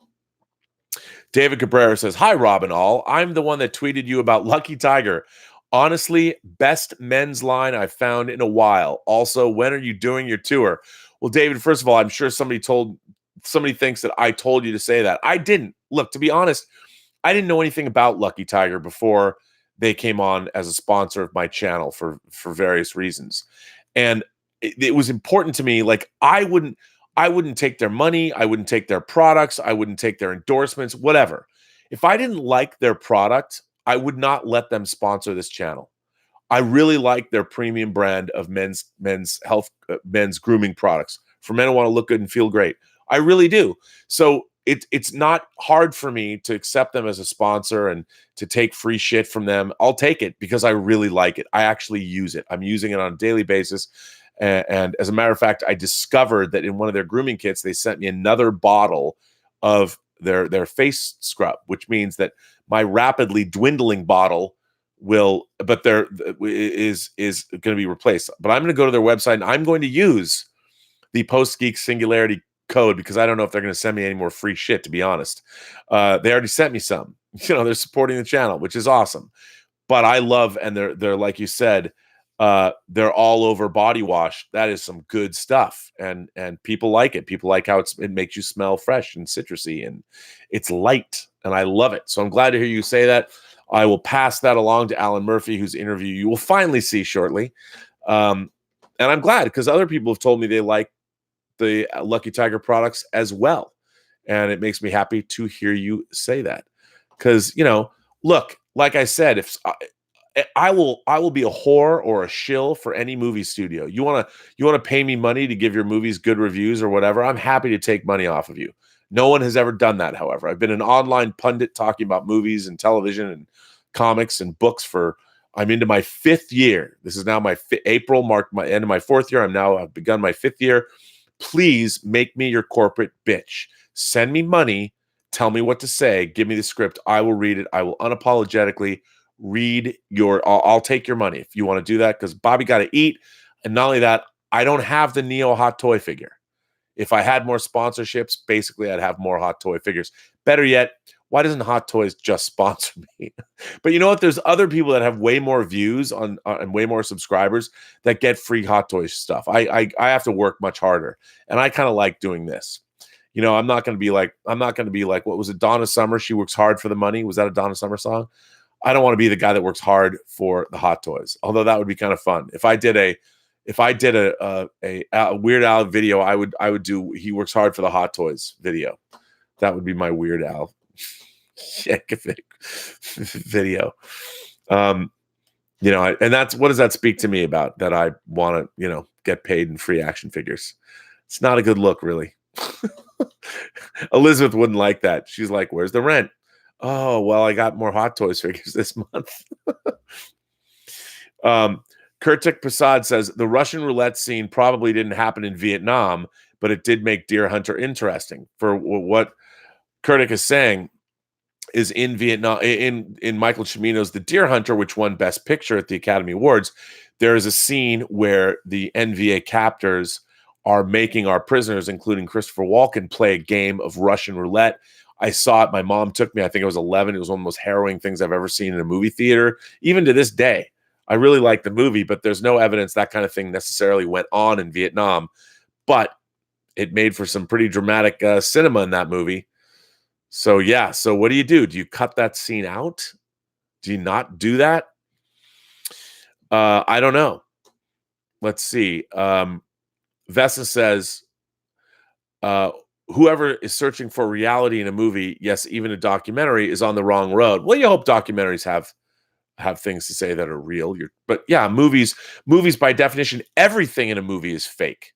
David Cabrera says, "Hi, Rob and all. I'm the one that tweeted you about Lucky Tiger. Honestly, best men's line I've found in a while. Also, when are you doing your tour?" Well, David, first of all, I'm sure somebody thinks that I told you to say that. I didn't. Look, to be honest, I didn't know anything about Lucky Tiger before they came on as a sponsor of my channel for various reasons. And it was important to me. Like, I wouldn't take their money. I wouldn't take their products. I wouldn't take their endorsements, whatever. If I didn't like their product, I would not let them sponsor this channel. I really like their premium brand of men's health, men's grooming products for men who want to look good and feel great. I really do. So it's not hard for me to accept them as a sponsor and to take free shit from them. I'll take it because I really like it. I actually use it. I'm using it on a daily basis. And as a matter of fact, I discovered that in one of their grooming kits, they sent me another bottle of their face scrub, which means that my rapidly dwindling bottle is going to be replaced. But I'm going to go to their website and I'm going to use the Post-Geek Singularity code because I don't know if they're going to send me any more free shit, to be honest. They already sent me some. They're supporting the channel, which is awesome. But I love, and they're like you said, they're all over body wash. That is some good stuff, and people like it. People like how it makes you smell fresh and citrusy, and it's light, and I love it. So I'm glad to hear you say that. I will pass that along to Alan Murphy, whose interview you will finally see shortly. And I'm glad because other people have told me they like the Lucky Tiger products as well, and it makes me happy to hear you say that. Because look, like I said, if I will be a whore or a shill for any movie studio. You want to pay me money to give your movies good reviews or whatever, I'm happy to take money off of you. No one has ever done that, however. I've been an online pundit talking about movies and television and comics and books I'm into my 5th year. This is now April marked my end of my 4th year. I've begun my 5th year. Please make me your corporate bitch. Send me money. Tell me what to say. Give me the script. I will read it. I will unapologetically read I'll take your money if you want to do that, because Bobby got to eat. And not only that, I don't have the Neo hot toy figure. If I had more sponsorships, basically I'd have more hot toy figures. Better yet, why doesn't Hot Toys just sponsor me? But you know what? There's other people that have way more views and way more subscribers that get free Hot Toys stuff. I have to work much harder, and I kind of like doing this. I'm not going to be like what was it? Donna Summer. She works hard for the money. Was that a Donna Summer song? I don't want to be the guy that works hard for the Hot Toys. Although that would be kind of fun. If I did a Weird Al video, I would do He Works Hard for the Hot Toys video. That would be my Weird Al video. And that's, what does that speak to me about? That I want to, get paid in free action figures. It's not a good look, really. Elizabeth wouldn't like that. She's like, "Where's the rent?" Oh, well, I got more Hot Toys figures this month. Kurtik Prasad says the Russian roulette scene probably didn't happen in Vietnam, but it did make Deer Hunter interesting. For what Kurtik is saying is, in Vietnam, in Michael Cimino's The Deer Hunter, which won Best Picture at the Academy Awards, there is a scene where the NVA captors are making our prisoners, including Christopher Walken, play a game of Russian roulette. I saw it. My mom took me. I think I was 11. It was one of the most harrowing things I've ever seen in a movie theater. Even to this day, I really like the movie, but there's no evidence that kind of thing necessarily went on in Vietnam. But it made for some pretty dramatic cinema in that movie. So, yeah. So what do you do? Do you cut that scene out? Do you not do that? I don't know. Let's see. Vessa says, whoever is searching for reality in a movie, yes, even a documentary, is on the wrong road. Well, you hope documentaries have things to say that are real. But yeah, movies by definition, everything in a movie is fake.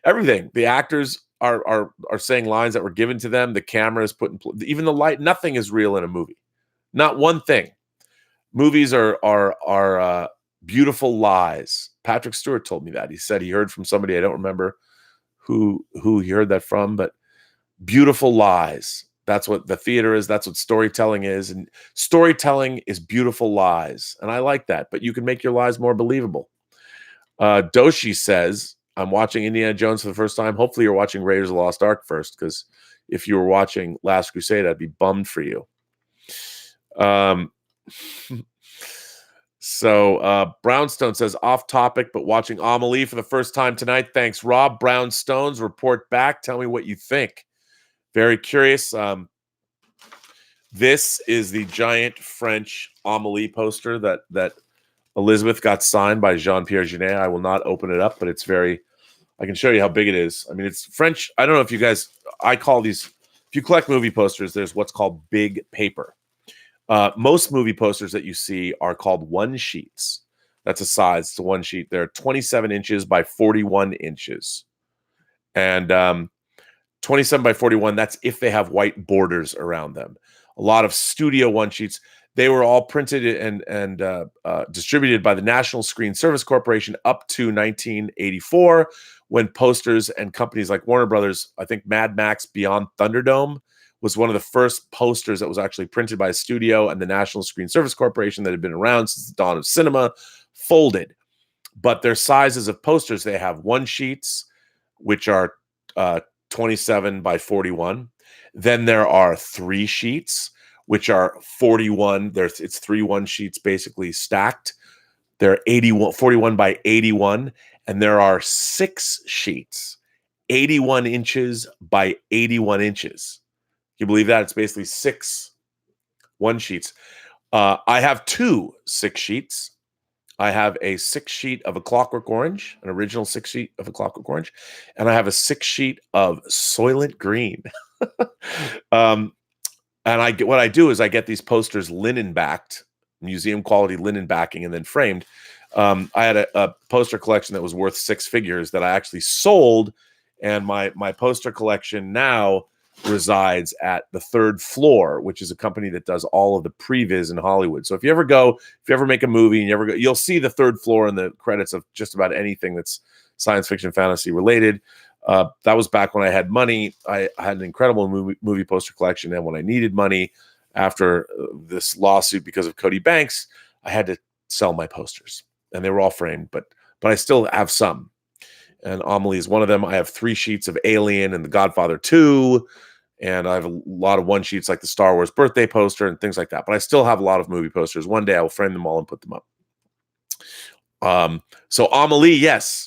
Everything. The actors are saying lines that were given to them. The camera is put in even the light. Nothing is real in a movie. Not one thing. Movies are beautiful lies. Patrick Stewart told me that. He said he heard from somebody, I don't remember who he heard that from, but beautiful lies. That's what the theater is. That's what storytelling is. And storytelling is beautiful lies. And I like that, but you can make your lies more believable. Doshi says, I'm watching Indiana Jones for the first time. Hopefully you're watching Raiders of the Lost Ark first, because if you were watching Last Crusade, I'd be bummed for you. So Brownstone says, off topic, but watching Amelie for the first time tonight. Thanks, Rob. Brownstones, report back. Tell me what you think. Very curious. This is the giant French Amelie poster that Elizabeth got signed by Jean-Pierre Jeunet. I will not open it up, but it's very, I can show you how big it is. I mean, it's French. I don't know if you guys, I call these, if you collect movie posters, there's what's called big paper. Most movie posters that you see are called one sheets. That's a size. It's a one sheet. They're 27 inches by 41 inches. And 27 by 41, that's if they have white borders around them. A lot of studio one sheets. They were all printed and distributed by the National Screen Service Corporation up to 1984, when posters and companies like Warner Brothers, I think Mad Max Beyond Thunderdome was one of the first posters that was actually printed by a studio, and the National Screen Service Corporation, that had been around since the dawn of cinema, folded. But their sizes of posters, they have one sheets, which are 27 by 41. Then there are three sheets, which are 41. It's 3 one sheets basically stacked. They're 41 by 81. And there are 6 sheets, 81 inches by 81 inches. Can you believe that? It's basically 6 one sheets. I have 2 6 sheets. I have a 6 sheet of A Clockwork Orange, an original 6 sheet of A Clockwork Orange, and I have a 6 sheet of Soylent Green. And what I do is I get these posters linen backed, museum quality linen backing, and then framed. I had a poster collection that was worth 6 figures that I actually sold, and my poster collection now resides at the Third Floor, which is a company that does all of the previs in Hollywood. So if you ever make a movie and you ever go, you'll see the Third Floor in the credits of just about anything that's science fiction, fantasy related. That was back when I had money. I had an incredible movie poster collection, and when I needed money after this lawsuit because of Cody Banks, I had to sell my posters, and they were all framed, but I still have some. And Amelie is one of them. I have 3 sheets of Alien and The Godfather 2, and I have a lot of one sheets like the Star Wars birthday poster and things like that. But I still have a lot of movie posters. One day I will frame them all and put them up. So Amelie, yes.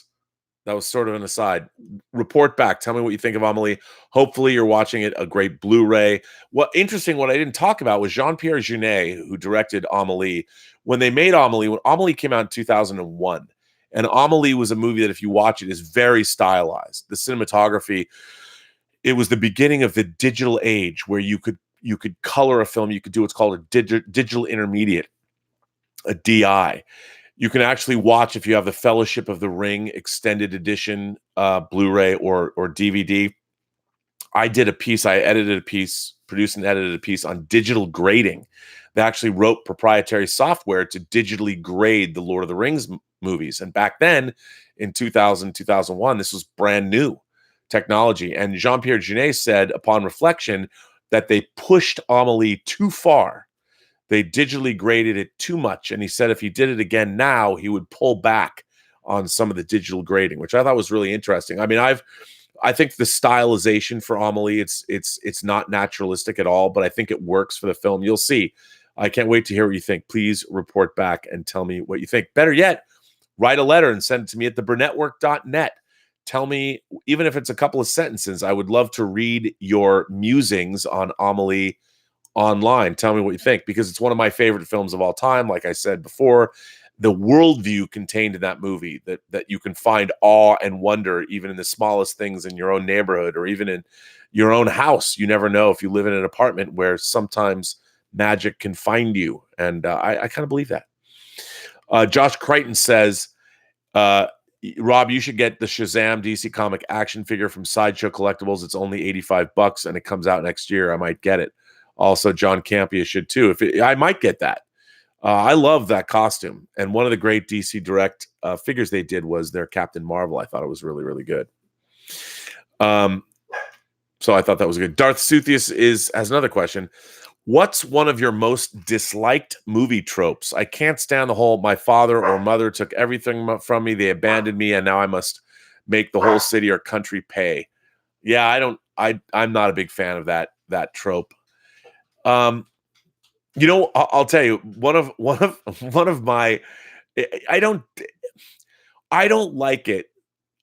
That was sort of an aside. Report back. Tell me what you think of Amelie. Hopefully you're watching it, a great Blu-ray. What I didn't talk about was Jean-Pierre Jeunet, who directed Amelie. When Amelie came out in 2001, and Amelie was a movie that if you watch it is very stylized. The cinematography, it was the beginning of the digital age where you could color a film. You could do what's called a digital intermediate, a DI. You can actually watch, if you have the Fellowship of the Ring extended edition Blu-ray or DVD. I edited a piece, produced and edited a piece on digital grading. They actually wrote proprietary software to digitally grade the Lord of the Rings movies. And back then, in 2000, 2001, this was brand new technology. And Jean-Pierre Jeunet said, upon reflection, that they pushed Amelie too far. They digitally graded it too much. And he said if he did it again now, he would pull back on some of the digital grading, which I thought was really interesting. I mean, I think the stylization for Amelie, it's not naturalistic at all, but I think it works for the film. You'll see. I can't wait to hear what you think. Please report back and tell me what you think. Better yet, write a letter and send it to me at theburnetwork.net. Tell me, even if it's a couple of sentences, I would love to read your musings on Amelie online. Tell me what you think, because it's one of my favorite films of all time. Like I said before, the worldview contained in that movie, that you can find awe and wonder even in the smallest things in your own neighborhood or even in your own house. You never know if you live in an apartment where sometimes magic can find you. And I kind of believe that. Josh Crichton says, Rob, you should get the Shazam DC comic action figure from Sideshow Collectibles. It's only $85 and it comes out next year. I might get it. Also, John Campia should too. I might get that. I love that costume. And one of the great DC Direct figures they did was their Captain Marvel. I thought it was really, really good. So I thought that was good. Darth Suthius has another question. What's one of your most disliked movie tropes? I can't stand the whole my father or mother took everything from me, they abandoned me, and now I must make the whole city or country pay. Yeah, I'm not a big fan of that trope. Um, I'll tell you one of my I I don't I don't like it.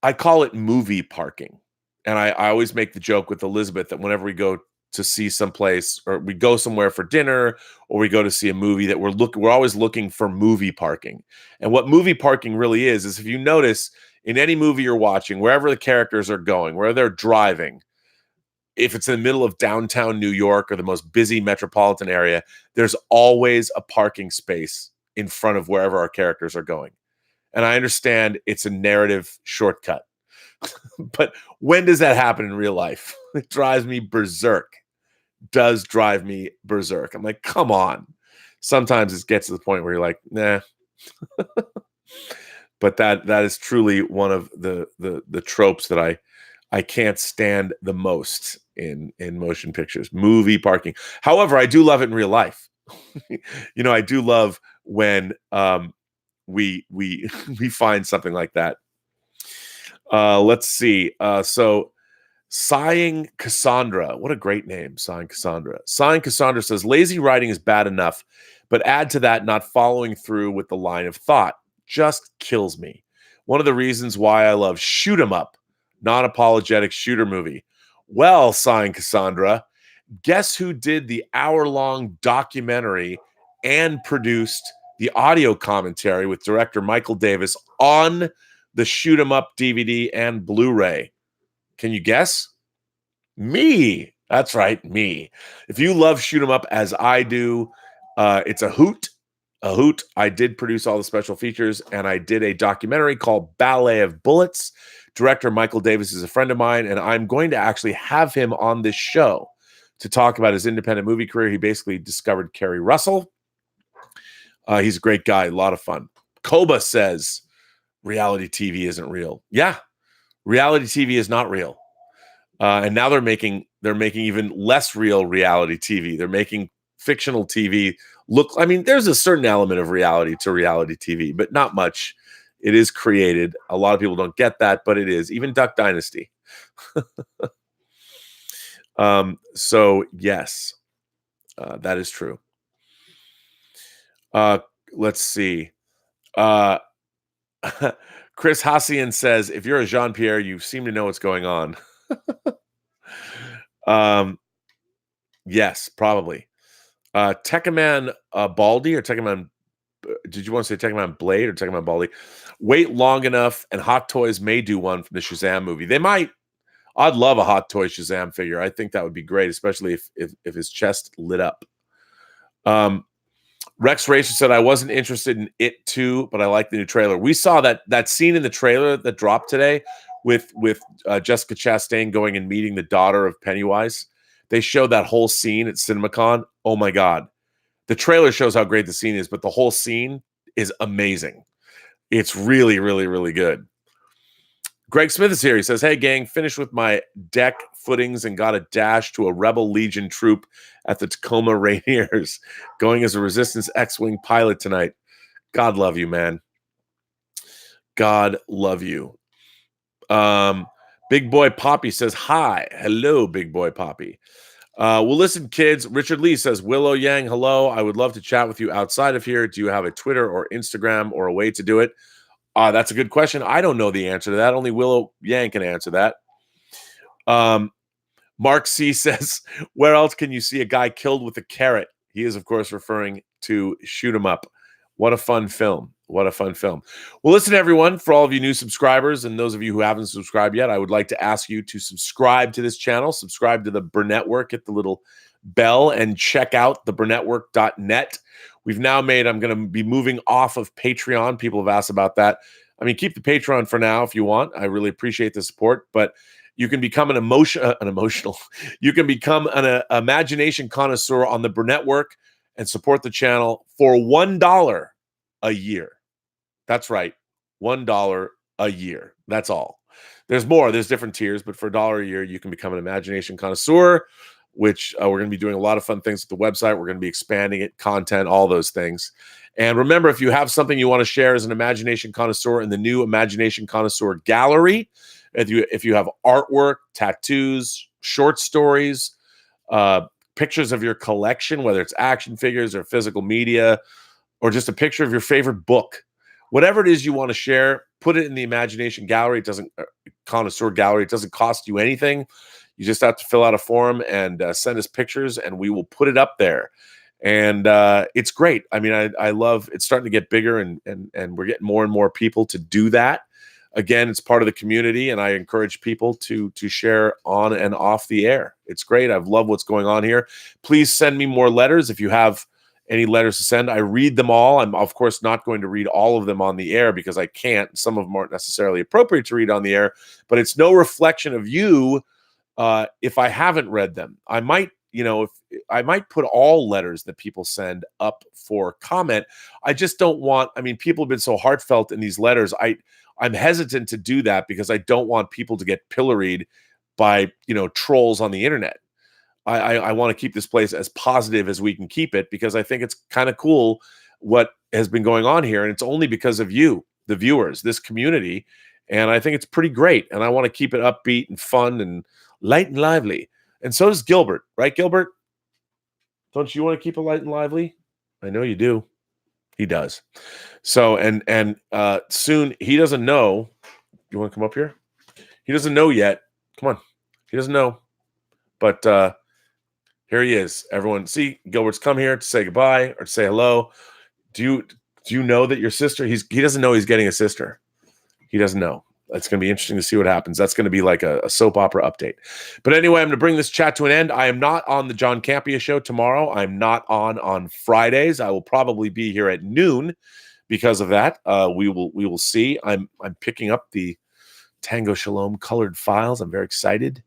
I call it movie parking. And I always make the joke with Elizabeth that whenever we go to see someplace or we go somewhere for dinner or we go to see a movie that we're always looking for movie parking. And what movie parking really is if you notice in any movie you're watching, wherever the characters are going, where they're driving, if it's in the middle of downtown New York or the most busy metropolitan area, there's always a parking space in front of wherever our characters are going. And I understand it's a narrative shortcut. But when does that happen in real life? It drives me berserk. Does drive me berserk. I'm like, come on. Sometimes it gets to the point where you're like, nah. But that is truly one of the tropes that I can't stand the most in motion pictures. Movie parking. However, I do love it in real life. I do love when we we find something like that. Let's see. So Sighing Cassandra. What a great name, Sighing Cassandra. Sighing Cassandra says, lazy writing is bad enough, but add to that not following through with the line of thought. Just kills me. One of the reasons why I love Shoot 'em Up, non-apologetic shooter movie. Well, Sighing Cassandra, guess who did the hour-long documentary and produced the audio commentary with director Michael Davis on the Shoot 'em Up DVD and Blu-ray? Can you guess? Me. That's right, me. If you love Shoot 'em Up as I do, it's a hoot. A hoot. I did produce all the special features, and I did a documentary called Ballet of Bullets. Director Michael Davis is a friend of mine, and I'm going to actually have him on this show to talk about his independent movie career. He basically discovered Kerry Russell. He's a great guy, a lot of fun. Koba says reality TV isn't real. Yeah, reality TV is not real. And now they're making even less real reality TV. They're making fictional TV look. I mean, there's a certain element of reality to reality TV, but not much. It is created. A lot of people don't get that, but it is. Even Duck Dynasty. So yes, that is true. Let's see. Chris Hassian says, if you're a Jean-Pierre, you seem to know what's going on. Yes, probably. Tekkaman Baldy or Tekkaman, did you want to say Tekkaman Blade or Tekkaman Baldy? Wait long enough and Hot Toys may do one from the Shazam movie. They might. I'd love a Hot Toy Shazam figure. I think that would be great, especially if his chest lit up. Rex Racer said, I wasn't interested in It 2, but I like the new trailer. We saw that scene in the trailer that dropped today with Jessica Chastain going and meeting the daughter of Pennywise. They showed that whole scene at CinemaCon. Oh, my God. The trailer shows how great the scene is, but the whole scene is amazing. It's really, really, really good. Greg Smith is here. He says, hey, gang, finished with my deck footings and got a dash to a Rebel Legion troop at the Tacoma Rainiers, going as a Resistance X-Wing pilot tonight. God love you, man. God love you. Big Boy Poppy says, hi. Hello, Big Boy Poppy. Well, listen, kids. Richard Lee says, Willow Yang, hello. I would love to chat with you outside of here. Do you have a Twitter or Instagram or a way to do it? That's a good question. I don't know the answer to that. Only Willow Yang can answer that. Mark C says, where else can you see a guy killed with a carrot? He is, of course, referring to Shoot 'em Up. What a fun film. What a fun film. Well, listen, everyone, for all of you new subscribers and those of you who haven't subscribed yet, I would like to ask you to subscribe to this channel, subscribe to the Burnettwork, hit the little bell, and check out the Burnettwork.net. We've now made, I'm going to be moving off of Patreon. People have asked about that. I mean, keep the Patreon for now if you want. I really appreciate the support, but you can become an emotional, you can become an imagination connoisseur on the Burnettwork and support the channel for $1 a year. That's right. $1 a year. That's all. There's more. There's different tiers, but for $1 a year, you can become an imagination connoisseur. which we're going to be doing a lot of fun things with the website. We're going to be expanding it, content, all those things. And remember, if you have something you want to share as an imagination connoisseur in the new Imagination Connoisseur Gallery, if you have artwork, tattoos, short stories, pictures of your collection, whether it's action figures or physical media, or just a picture of your favorite book, whatever it is you want to share, put it in the Imagination Gallery. It doesn't Connoisseur Gallery. It doesn't cost you anything. You just have to fill out a form and send us pictures, and we will put it up there. And it's great. I mean, I love it's starting to get bigger, and we're getting more and more people to do that. Again, it's part of the community, and I encourage people to share on and off the air. It's great. I've loved what's going on here. Please send me more letters if you have any letters to send. I read them all. I'm, of course, not going to read all of them on the air because I can't. Some of them aren't necessarily appropriate to read on the air, but it's no reflection of you if I haven't read them. I might, if I might put all letters that people send up for comment. I just don't want, people have been so heartfelt in these letters. I'm hesitant to do that because I don't want people to get pilloried by, trolls on the internet. I want to keep this place as positive as we can keep it because I think it's kind of cool what has been going on here. And it's only because of you, the viewers, this community. And I think it's pretty great. And I want to keep it upbeat and fun and light and lively. And so does Gilbert, right, Gilbert? Don't you want to keep it light and lively? I know you do. He does. So, and soon, he doesn't know. You want to come up here? He doesn't know yet. Come on. He doesn't know. But here he is. Everyone, see, Gilbert's come here to say goodbye or to say hello. Do you know that your sister, he doesn't know he's getting a sister. He doesn't know. It's going to be interesting to see what happens. That's going to be like a soap opera update. But anyway, I'm going to bring this chat to an end. I am not on the John Campea show tomorrow. I'm not on Fridays. I will probably be here at noon because of that. We will see. I'm picking up the Tango Shalom colored files. I'm very excited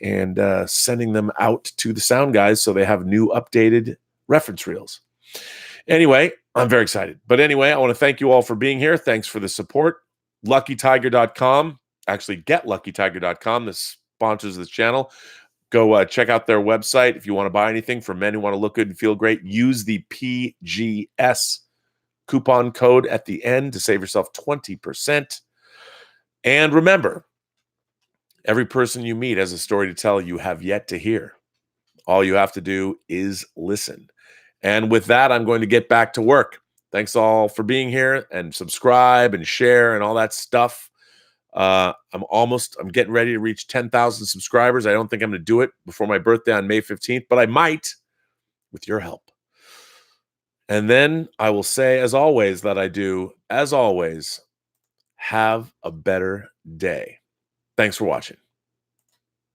and sending them out to the sound guys so they have new updated reference reels. Anyway, I'm very excited. But anyway, I want to thank you all for being here. Thanks for the support. LuckyTiger.com. Actually, GetLuckyTiger.com. This sponsors this channel. Go check out their website. If you want to buy anything for men who want to look good and feel great, use the PGS coupon code at the end to save yourself 20%. And remember, every person you meet has a story to tell you have yet to hear. All you have to do is listen. And with that, I'm going to get back to work. Thanks all for being here and subscribe and share and all that stuff. I'm getting ready to reach 10,000 subscribers. I don't think I'm going to do it before my birthday on May 15th, but I might with your help. And then I will say, as always, have a better day. Thanks for watching.